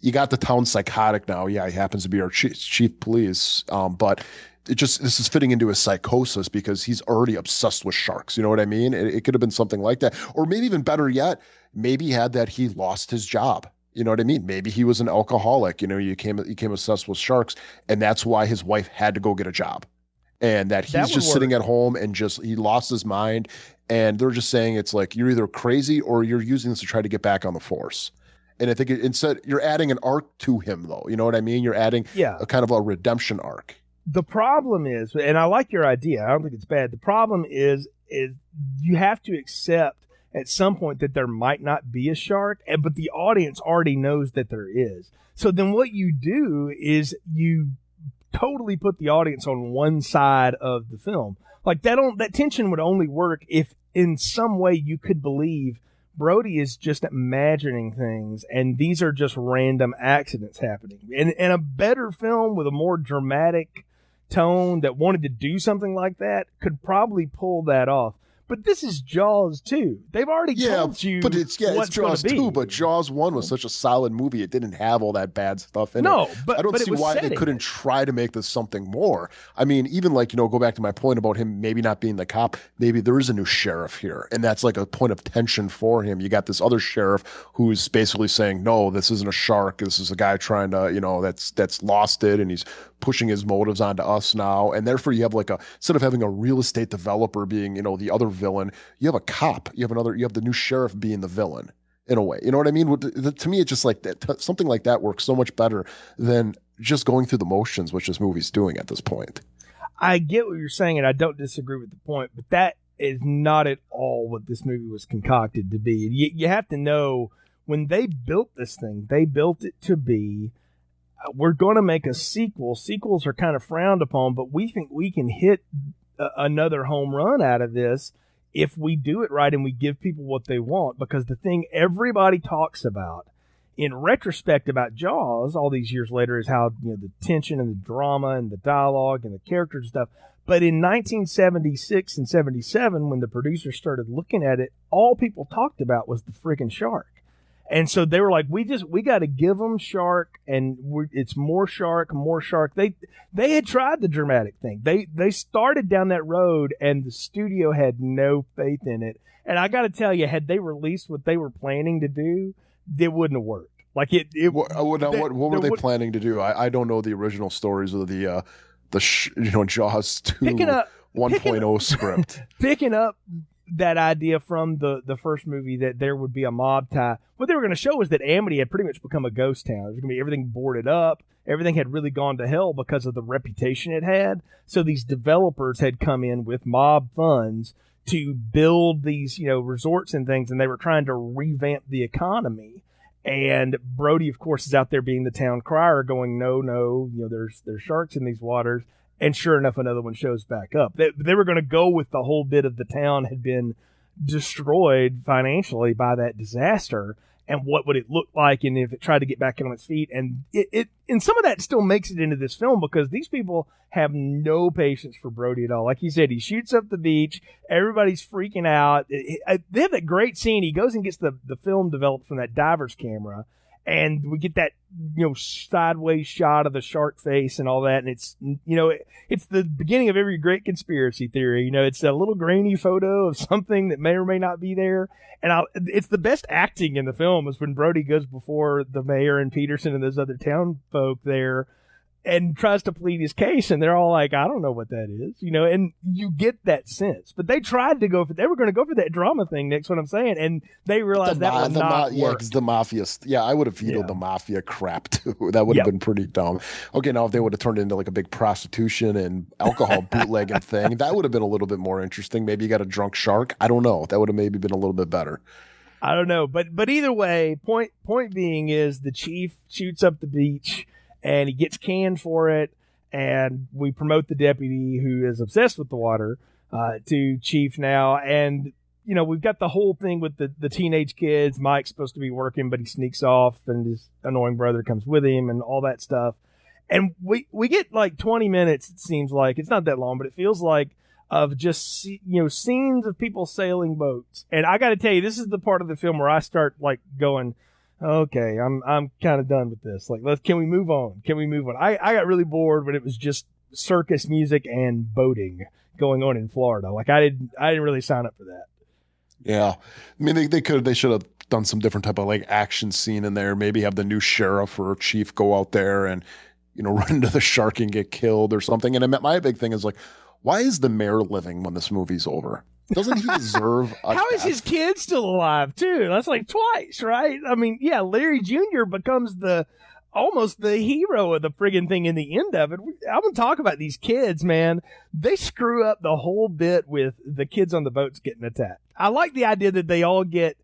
you got the town psychotic now. Yeah, he happens to be our chief police. But this is fitting into his psychosis because he's already obsessed with sharks. You know what I mean? It could have been something like that. Or maybe even better yet, maybe he lost his job. You know what I mean? Maybe he was an alcoholic. You know, he became obsessed with sharks, and that's why his wife had to go get a job. And that he's just sitting at home and he lost his mind. And they're just saying it's like, you're either crazy or you're using this to try to get back on the force. And I think instead you're adding an arc to him, though. You know what I mean? You're adding a kind of a redemption arc. The problem is, and I like your idea, I don't think it's bad. The problem is you have to accept at some point that there might not be a shark, but the audience already knows that there is. So then what you do is you totally put the audience on one side of the film. Like that tension would only work if in some way you could believe Brody is just imagining things, and these are just random accidents happening. And a better film with a more dramatic tone that wanted to do something like that could probably pull that off. But this is Jaws 2. They've already told you but it's Jaws 2, but Jaws 1 was such a solid movie. It didn't have all that bad stuff in it. No, but I don't see why they couldn't try to make this something more. I mean, even like, you know, go back to my point about him maybe not being the cop. Maybe there is a new sheriff here, and that's like a point of tension for him. You got this other sheriff who's basically saying, no, this isn't a shark. This is a guy trying to, you know, that's lost it, and he's pushing his motives onto us now. And therefore you have like instead of having a real estate developer being, you know, the other villain, you have a cop. You have the new sheriff being the villain in a way. You know what I mean? To me, it's just like that. Something like that works so much better than just going through the motions, which this movie's doing at this point. I get what you're saying, and I don't disagree with the point, but that is not at all what this movie was concocted to be. You have to know when they built this thing, they built it to be, we're going to make a sequel. Sequels are kind of frowned upon, but we think we can hit another home run out of this if we do it right and we give people what they want. Because the thing everybody talks about in retrospect about Jaws all these years later is how, you know, the tension and the drama and the dialogue and the characters and stuff. But in 1976 and 77, when the producers started looking at it, all people talked about was the friggin' shark. And so they were like, we got to give them shark, and it's more shark. They had tried the dramatic thing. They started down that road, and the studio had no faith in it. And I got to tell you, had they released what they were planning to do, it wouldn't have worked. Like what were they planning to do? I don't know the original stories of the Jaws 2 1.0 script. Picking up that idea from the first movie that there would be a mob tie. What they were going to show was that Amity had pretty much become a ghost town. There was going to be everything boarded up. Everything had really gone to hell because of the reputation it had. So these developers had come in with mob funds to build these, you know, resorts and things, and they were trying to revamp the economy. And Brody, of course, is out there being the town crier going, no, you know, there's sharks in these waters. And sure enough, another one shows back up. They were going to go with the whole bit of the town had been destroyed financially by that disaster. and what would it look like, and if it tried to get back on its feet. And and some of that still makes it into this film because these people have no patience for Brody at all. Like you said, he shoots up the beach. Everybody's freaking out. They have that great scene. He goes and gets the film developed from that diver's camera. And we get that, sideways shot of the shark face and all that. And it's, it's the beginning of every great conspiracy theory. It's a little grainy photo of something that may or may not be there. And it's the best acting in the film is when Brody goes before the mayor and Peterson and those other town folk there and tries to plead his case. And they're all like, I don't know what that is, and you get that sense. But they tried to they were going to go for that drama thing, Nick's what I'm saying. And they realized that would not work. Yeah, because the mafia, I would have vetoed the mafia crap too. That would have been pretty dumb. Okay, now if they would have turned into like a big prostitution and alcohol bootlegging thing, that would have been a little bit more interesting. Maybe you got a drunk shark. I don't know. That would have maybe been a little bit better. I don't know. But either way, point being is the chief shoots up the beach and he gets canned for it. And we promote the deputy who is obsessed with the water to chief now. And, we've got the whole thing with the teenage kids. Mike's supposed to be working, but he sneaks off and his annoying brother comes with him and all that stuff. And we get like 20 minutes, it seems like. It's not that long, but it feels like of just, scenes of people sailing boats. And I got to tell you, this is the part of the film where I start like going, okay, I'm kind of done with this. Like, can we move on? I got really bored when it was just circus music and boating going on in Florida. Like, I didn't really sign up for that. Yeah. I mean, they should have done some different type of like action scene in there. Maybe have the new sheriff or chief go out there and, run into the shark and get killed or something. And my big thing is like, why is the mayor living when this movie's over? Doesn't he deserve a How is his kid still alive, too? That's like twice, right? I mean, yeah, Larry Jr. becomes almost the hero of the friggin' thing in the end of it. I'm going to talk about these kids, man. They screw up the whole bit with the kids on the boats getting attacked. I like the idea that they all get,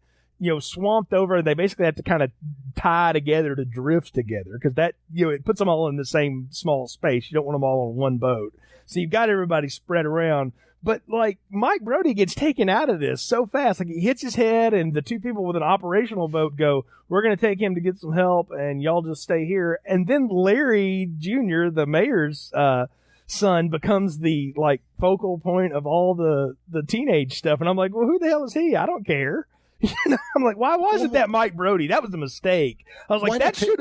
swamped over. They basically have to kind of tie together to drift together because that, it puts them all in the same small space. You don't want them all on one boat. So you've got everybody spread around. But, like, Mike Brody gets taken out of this so fast. Like, he hits his head, and the two people with an operational boat go, we're going to take him to get some help, and y'all just stay here. And then Larry Jr., the mayor's son, becomes the, like, focal point of all the teenage stuff. And I'm like, well, who the hell is he? I don't care. I'm like, why wasn't that Mike Brody? That was a mistake. I was like, that should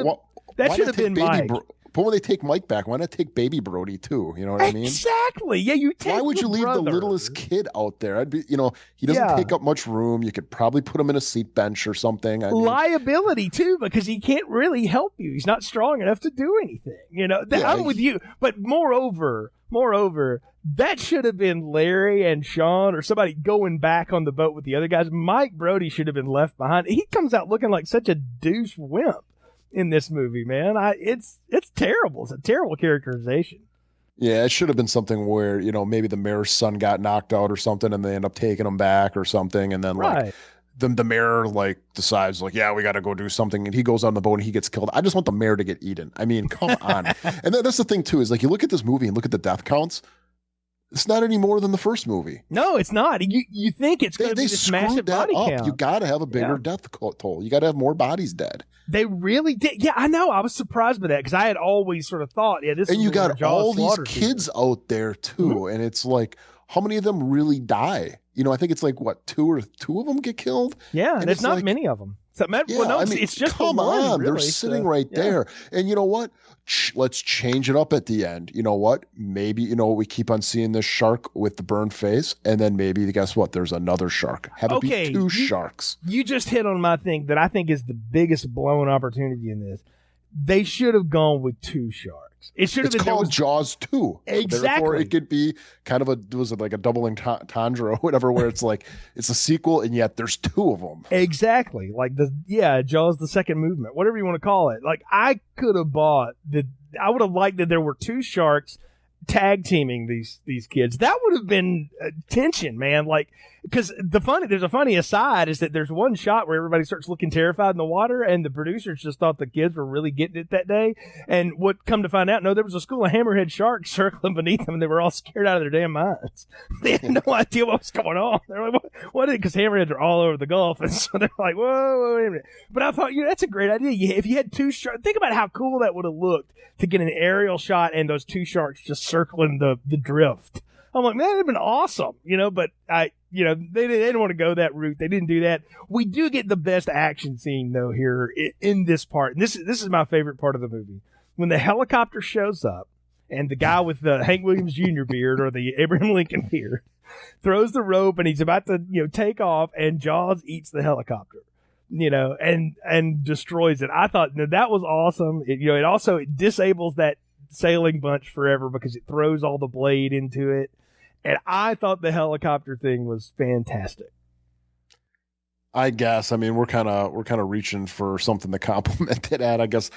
have been Mike. But when they take Mike back, why not take baby Brody too? You know what I mean? Exactly. Yeah, you take. Why would you leave the littlest kid out there? I'd be, he doesn't take up much room. You could probably put him in a seat bench or something. Liability too, because he can't really help you. He's not strong enough to do anything. I'm with you. But moreover, that should have been Larry and Sean or somebody going back on the boat with the other guys. Mike Brody should have been left behind. He comes out looking like such a douche wimp in this movie, man. It's terrible. It's a terrible characterization. Yeah, it should have been something where, maybe the mayor's son got knocked out or something and they end up taking him back or something. And then like the mayor like decides like, yeah, we got to go do something. And he goes on the boat and he gets killed. I just want the mayor to get eaten. I mean, come on. And that's the thing too, is like, you look at this movie and look at the death counts. It's not any more than the first movie. No, it's not. You think it's going to be this massive body count. You got to have a bigger death toll. You got to have more bodies dead. They really did. Yeah, I know. I was surprised by that because I had always sort of thought, this. And you got all these kids out there too, mm-hmm. And it's like, how many of them really die? I think it's like what, two of them get killed. Yeah, and it's not like, many of them. So, it's just come the one, on. Really, they're sitting right there, and you know what? Let's change it up at the end. You know what? Maybe we keep on seeing this shark with the burned face, and then maybe guess what? There's another shark. Have it be two sharks. You just hit on my thing that I think is the biggest blown opportunity in this. They should have gone with two sharks. It should have been called Jaws 2. Exactly. Therefore, it could be kind of like a double entendre or whatever, where it's like it's a sequel and yet there's two of them. Exactly. Like Jaws the second movement, whatever you want to call it. Like I could have bought I would have liked that there were two sharks tag teaming these kids. That would have been tension, man. Like, because there's a funny aside is that there's one shot where everybody starts looking terrified in the water, and the producers just thought the kids were really getting it that day. And what come to find out, no, there was a school of hammerhead sharks circling beneath them, and they were all scared out of their damn minds. They had no idea what was going on. They're like, what is it? Because hammerheads are all over the Gulf, and so they're like, whoa, wait a minute. But I thought, that's a great idea. If you had two sharks, think about how cool that would have looked to get an aerial shot and those two sharks just circling the drift. I'm like, man, that'd have been awesome, but they didn't want to go that route. They didn't do that. We do get the best action scene though here in this part. And this is my favorite part of the movie. When the helicopter shows up and the guy with the Hank Williams Jr. beard or the Abraham Lincoln beard throws the rope and he's about to, take off, and Jaws eats the helicopter, and destroys it. I thought that was awesome. It also disables that sailing bunch forever because it throws all the blade into it. And I thought the helicopter thing was fantastic. I guess. I mean, we're kind of reaching for something to compliment it at. I guess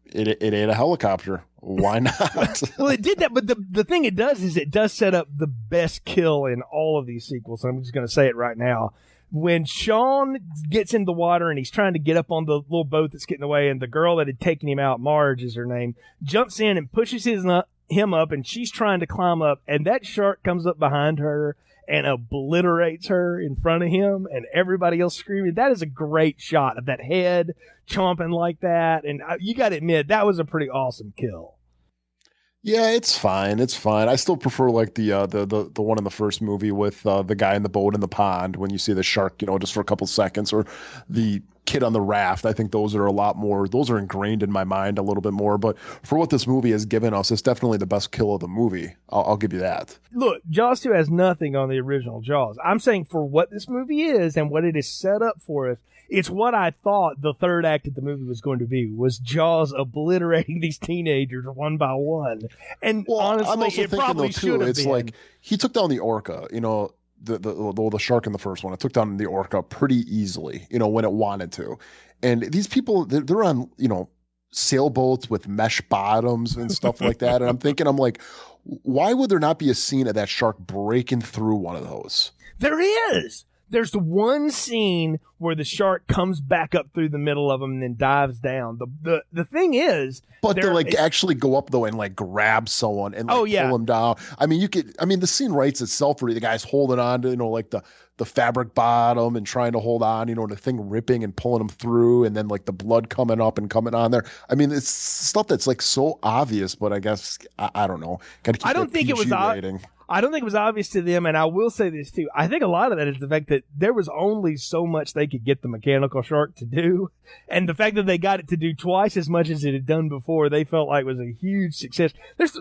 it ate a helicopter. Why not? Well, it did that, but the thing it does is it does set up the best kill in all of these sequels. I'm just going to say it right now. When Sean gets in the water and he's trying to get up on the little boat that's getting away, and the girl that had taken him out, Marge is her name, jumps in and pushes him up, and she's trying to climb up, and that shark comes up behind her and obliterates her in front of him, and everybody else screaming. That is a great shot of that head chomping like that, and you got to admit, that was a pretty awesome kill. Yeah, it's fine. It's fine. I still prefer like the one in the first movie with the guy in the boat in the pond when you see the shark, just for a couple seconds, or the kid on the raft. I think those are those are ingrained in my mind a little bit more. But for what this movie has given us, it's definitely the best kill of the movie. I'll give you that. Look, Jaws 2 has nothing on the original Jaws. I'm saying for what this movie is and what it is set up for us, it's what I thought the third act of the movie was going to be, was Jaws obliterating these teenagers one by one. And honestly, it probably should have been. Like, he took down the orca, the shark in the first one. It took down the orca pretty easily, when it wanted to. And these people, they're on, sailboats with mesh bottoms and stuff like that. And I'm like, why would there not be a scene of that shark breaking through one of those? There is. There's the one scene where the shark comes back up through the middle of them and then dives down. The thing is, but to actually go up though and grab someone and pull them down. I mean, the scene writes itself where the guy's holding on to the fabric bottom and trying to hold on, the thing ripping and pulling him through, and then the blood coming up and coming on there. I mean, it's stuff that's so obvious, but I guess I don't know. I don't think it was rating. I don't think it was obvious to them, and I will say this too. I think a lot of that is the fact that there was only so much they could get the mechanical shark to do, and the fact that they got it to do twice as much as it had done before, they felt like was a huge success.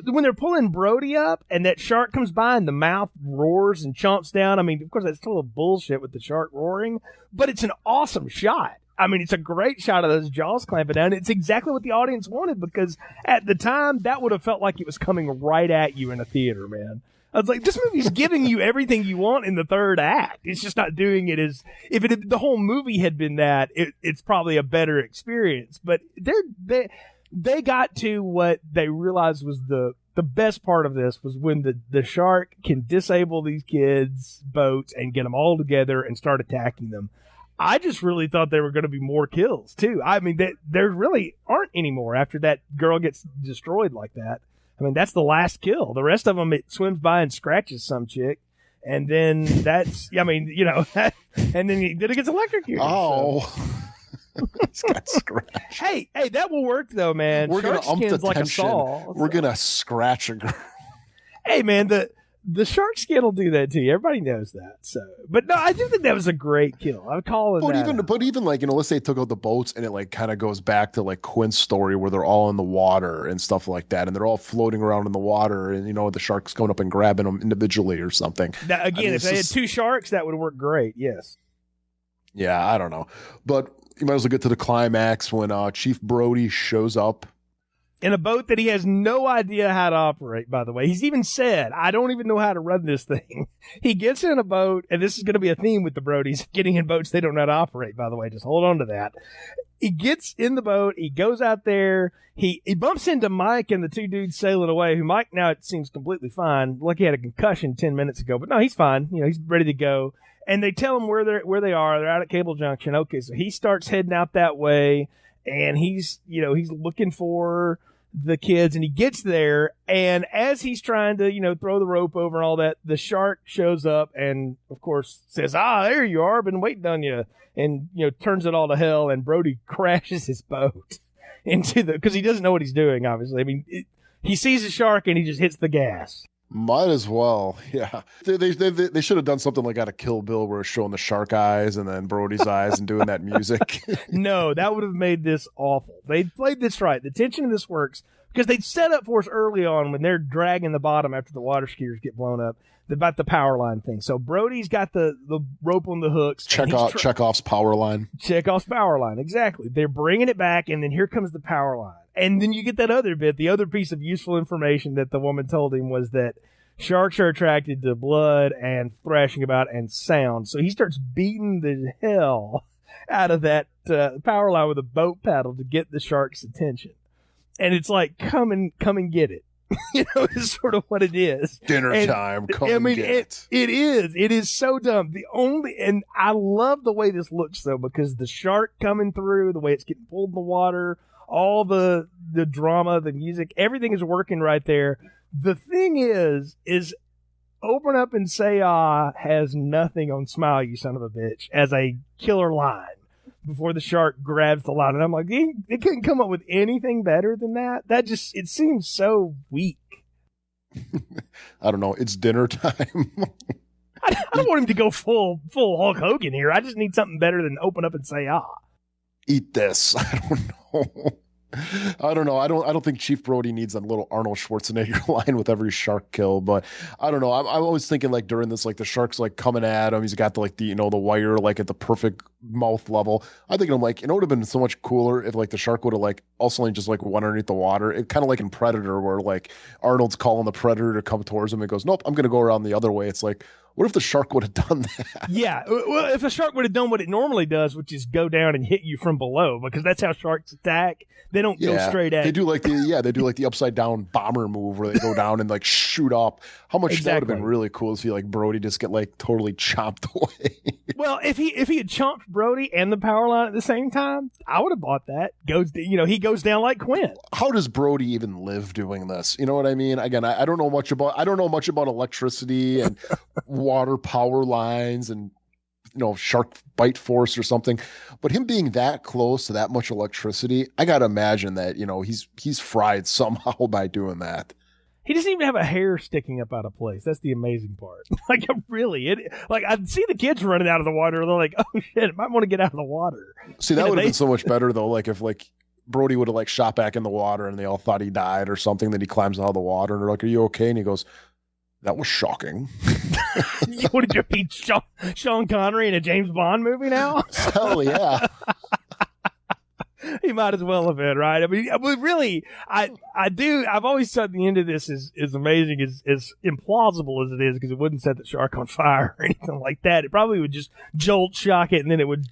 When they're pulling Brody up, and that shark comes by, and the mouth roars and chomps down. I mean, of course, that's total bullshit with the shark roaring, but it's an awesome shot. I mean, it's a great shot of those jaws clamping down. It's exactly what the audience wanted, because at the time, that would have felt like it was coming right at you in a theater, man. I was like, this movie's giving you everything you want in the third act. It's just not doing it as if the whole movie had been that. It's probably a better experience. But they got to what they realized was the best part of this was when the shark can disable these kids' boats and get them all together and start attacking them. I just really thought there were going to be more kills too. I mean, there really aren't any more after that girl gets destroyed like that. I mean, that's the last kill. The rest of them, it swims by and scratches some chick. And then and then it gets electrocuted. Oh. So. It's got scratched. Hey, that will work though, man. We're going to ump the like tension. We're going to scratch a girl. Hey, man, the shark skin will do that to you. Everybody knows that. So, but no, I do think that was a great kill. I'm calling that. But even let's say it took out the boats and it kind of goes back to Quint's story where they're all in the water and stuff like that, and they're all floating around in the water, and the shark's coming up and grabbing them individually or something. Now, again, if they had two sharks, that would work great. Yes. Yeah, I don't know, but you might as well get to the climax when Chief Brody shows up. In a boat that he has no idea how to operate, by the way. He's even said, I don't even know how to run this thing. He gets in a boat, and this is going to be a theme with the Brodies, getting in boats they don't know how to operate, by the way. Just hold on to that. he gets in the boat. He goes out there. He bumps into Mike and the two dudes sailing away, who Mike now it seems completely fine. Like he had a concussion 10 minutes ago, but no, he's fine. He's ready to go. And they tell him where they are. They're out at Cable Junction. Okay, so he starts heading out that way, and he's looking for the kids, and he gets there, and as he's trying to throw the rope over and all that, the shark shows up and of course says, there you are, been waiting on you, and turns it all to hell, and Brody crashes his boat into because he doesn't know what he's doing, obviously. I mean, he sees a shark and he just hits the gas. Might as well, yeah. They should have done something like out of Kill Bill, where it's showing the shark eyes and then Brody's eyes and doing that music. No, that would have made this awful. They played this right. The tension of this works because they'd set up for us early on when they're dragging the bottom after the water skiers get blown up about the power line thing. So Brody's got the rope on the hooks. Chekhov's power line. Chekhov's power line, exactly. They're bringing it back, and then here comes the power line. And then you get that other bit. The other piece of useful information that the woman told him was that sharks are attracted to blood and thrashing about and sound. So he starts beating the hell out of that power line with a boat paddle to get the shark's attention. And it's like, come and get it. Is sort of what it is. Dinner time. Come and get it. It is. It is so dumb. And I love the way this looks though, because the shark coming through, the way it's getting pulled in the water, all the drama, the music, everything is working right there. The thing is Open Up and Say Ah has nothing on Smile, You Son of a Bitch as a killer line before the shark grabs the line. And I'm like, they couldn't come up with anything better than that. It seems so weak. I don't know. It's dinner time. I don't want him to go full Hulk Hogan here. I just need something better than Open Up and Say Ah. Eat this. I don't know. I don't think Chief Brody needs a little Arnold Schwarzenegger line with every shark kill, but I don't know. I'm always thinking like during this, like the shark's like coming at him. He's got the wire like at the perfect mouth level. I think I'm like, it would have been so much cooler if like the shark would have like also just like went underneath the water. It kind of like in Predator where like Arnold's calling the Predator to come towards him and goes, nope, I'm going to go around the other way. It's like, what if the shark would have done that? Yeah, well, if a shark would have done what it normally does, which is go down and hit you from below, because that's how sharks attack. They don't go straight at you. They do like the upside down bomber move where they go down and like shoot up. How much that would have been really cool to see like Brody just get like totally chopped away. Well, if he had chomped Brody and the power line at the same time, I would have bought that. He goes down like Quint. How does Brody even live doing this? You know what I mean? Again, I don't know much about electricity and water power lines and shark bite force or something, but him being that close to that much electricity, I gotta imagine that he's fried somehow by doing that. He doesn't even have a hair sticking up out of place. That's the amazing part. Like, really, I'd see the kids running out of the water. They're like, oh shit, I might want to get out of the water. See, that would have been so much better though. Like if Brody would have like shot back in the water and they all thought he died or something. Then he climbs out of the water and they're like, "Are you okay?" And he goes, "That was shocking." What did you be, Sean Connery in a James Bond movie now? Hell yeah. He might as well have been, right? I mean, really, I've always thought the end of this is amazing, as implausible as it is, because it wouldn't set the shark on fire or anything like that. It probably would just jolt, shock it, and then it would,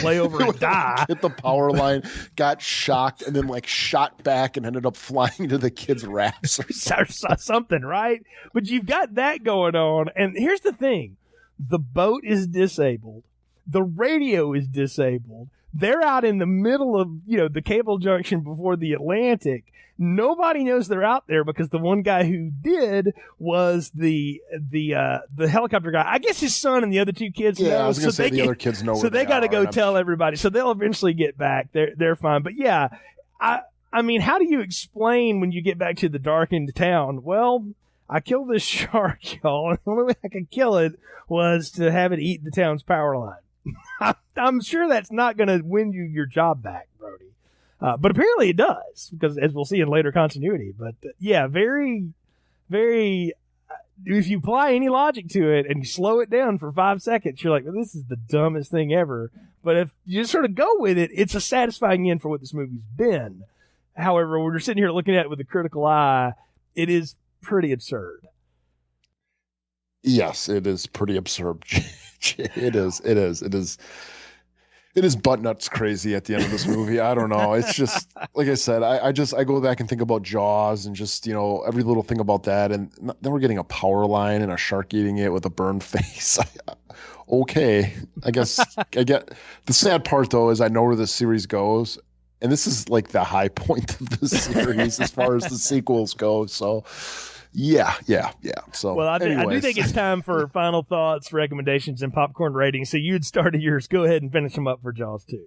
lay over and die. Hit the power line, got shocked, and then shot back and ended up flying to the kid's wraps or something, right? But you've got that going on, and here's the thing. The boat is disabled. The radio is disabled. They're out in the middle of, the Cable Junction before the Atlantic. Nobody knows they're out there because the one guy who did was the helicopter guy. I guess his son and the other two kids know. Yeah, I was going to say the other kids know. So they got to go tell everybody. So they'll eventually get back. They're fine. But yeah, I mean, how do you explain when you get back to the darkened town? Well, I killed this shark, y'all, and the only way I could kill it was to have it eat the town's power line. I'm sure that's not going to win you your job back, Brody. But apparently it does, because as we'll see in later continuity. But yeah, very, very, if you apply any logic to it and you slow it down for 5 seconds, you're like, well, this is the dumbest thing ever. But if you just sort of go with it, it's a satisfying end for what this movie's been. However, when we're sitting here looking at it with a critical eye, it is pretty absurd. Yes, it is pretty absurd. It is. It is butt nuts crazy at the end of this movie. I don't know. It's just, like I said, I go back and think about Jaws and just, every little thing about that. And then we're getting a power line and a shark eating it with a burned face. Okay. I guess I get the sad part though, is I know where this series goes. And this is like the high point of the series as far as the sequels go. So yeah. So, well, I do think it's time for final thoughts, recommendations, and popcorn ratings. So you'd started yours. Go ahead and finish them up for Jaws 2.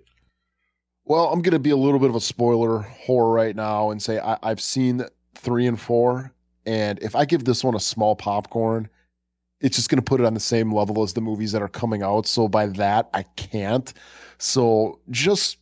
Well, I'm going to be a little bit of a spoiler whore right now and say I've seen 3 and 4. And if I give this one a small popcorn, it's just going to put it on the same level as the movies that are coming out. So by that, I can't. So just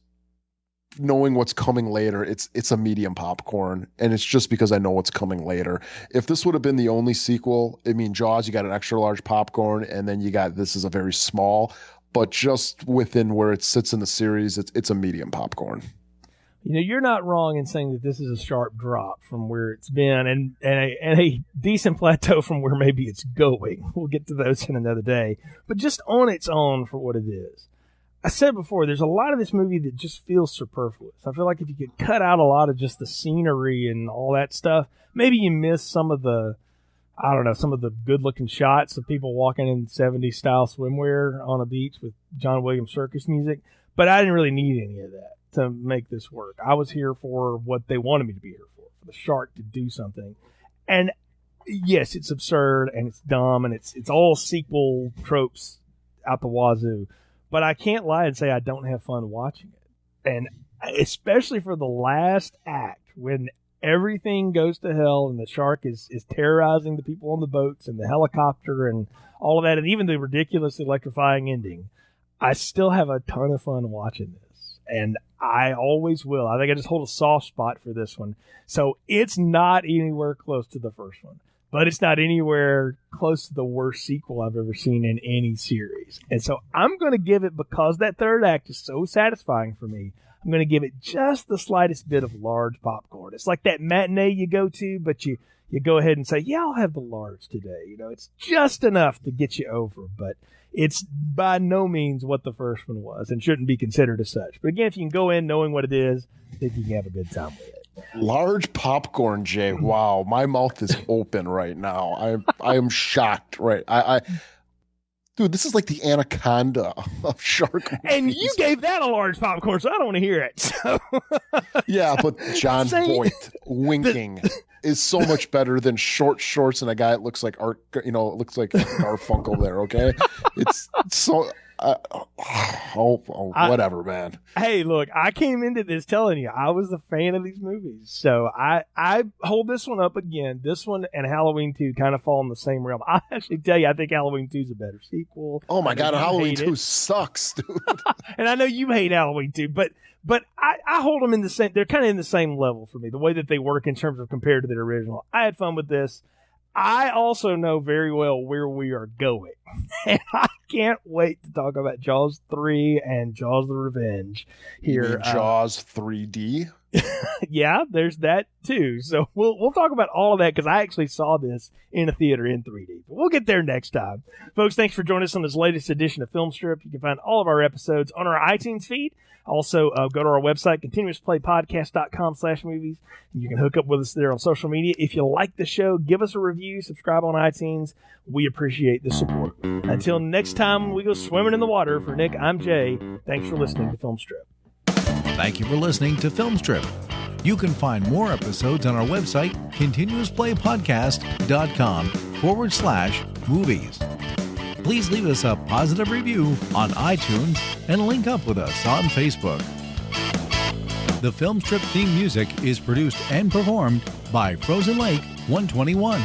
knowing what's coming later, it's a medium popcorn, and it's just because I know what's coming later. If this would have been the only sequel, Jaws, you got an extra large popcorn, and then you got this is a very small, but just within where it sits in the series, it's a medium popcorn. You're not wrong in saying that this is a sharp drop from where it's been and a decent plateau from where maybe it's going. We'll get to those in another day, but just on its own for what it is. I said before, there's a lot of this movie that just feels superfluous. I feel like if you could cut out a lot of just the scenery and all that stuff, maybe you miss some of the good-looking shots of people walking in 70s style swimwear on a beach with John Williams circus music. But I didn't really need any of that to make this work. I was here for what they wanted me to be here for the shark to do something. And yes, it's absurd and it's dumb and it's all sequel tropes out the wazoo. But I can't lie and say I don't have fun watching it. And especially for the last act, when everything goes to hell and the shark is terrorizing the people on the boats and the helicopter and all of that, and even the ridiculous electrifying ending, I still have a ton of fun watching this. And I always will. I think I just hold a soft spot for this one. So it's not anywhere close to the first one. But it's not anywhere close to the worst sequel I've ever seen in any series. And so I'm going to give it, because that third act is so satisfying for me, I'm going to give it just the slightest bit of large popcorn. It's like that matinee you go to, but you go ahead and say, yeah, I'll have the large today. It's just enough to get you over. But it's by no means what the first one was and shouldn't be considered as such. But again, if you can go in knowing what it is, I think you can have a good time with it. Large popcorn, Jay. Wow, my mouth is open right now. I am shocked. Right, dude, this is like the Anaconda of shark movies. And you gave that a large popcorn, so I don't want to hear it. So. Yeah, but John Voight winking is so much better than short shorts and a guy that looks like Art. Looks like Garfunkel there. Okay, it's so. Whatever, man. Hey, look, I came into this telling you I was a fan of these movies. So I hold this one up again. This one and Halloween 2 kind of fall in the same realm. I actually tell you, I think Halloween 2 is a better sequel. Oh my God, Halloween 2 sucks, dude. And I know you hate Halloween 2, but I hold them in the same, they're kind of in the same level for me, the way that they work in terms of compared to the original. I had fun with this. I also know very well where we are going. And I can't wait to talk about Jaws 3 and Jaws the Revenge here. You mean Jaws 3D? Yeah, there's that too. So we'll talk about all of that because I actually saw this in a theater in 3D. But we'll get there next time. Folks, thanks for joining us on this latest edition of Film Strip. You can find all of our episodes on our iTunes feed. Also, go to our website, continuousplaypodcast.com/movies. You can hook up with us there on social media. If you like the show, give us a review, subscribe on iTunes. We appreciate the support. Until next time we go swimming in the water, for Nick, I'm Jay. Thanks for listening to Film Strip. Thank you for listening to Film Strip. You can find more episodes on our website, continuousplaypodcast.com/movies. Please leave us a positive review on iTunes and link up with us on Facebook. The Film Strip theme music is produced and performed by Frozen Lake 121.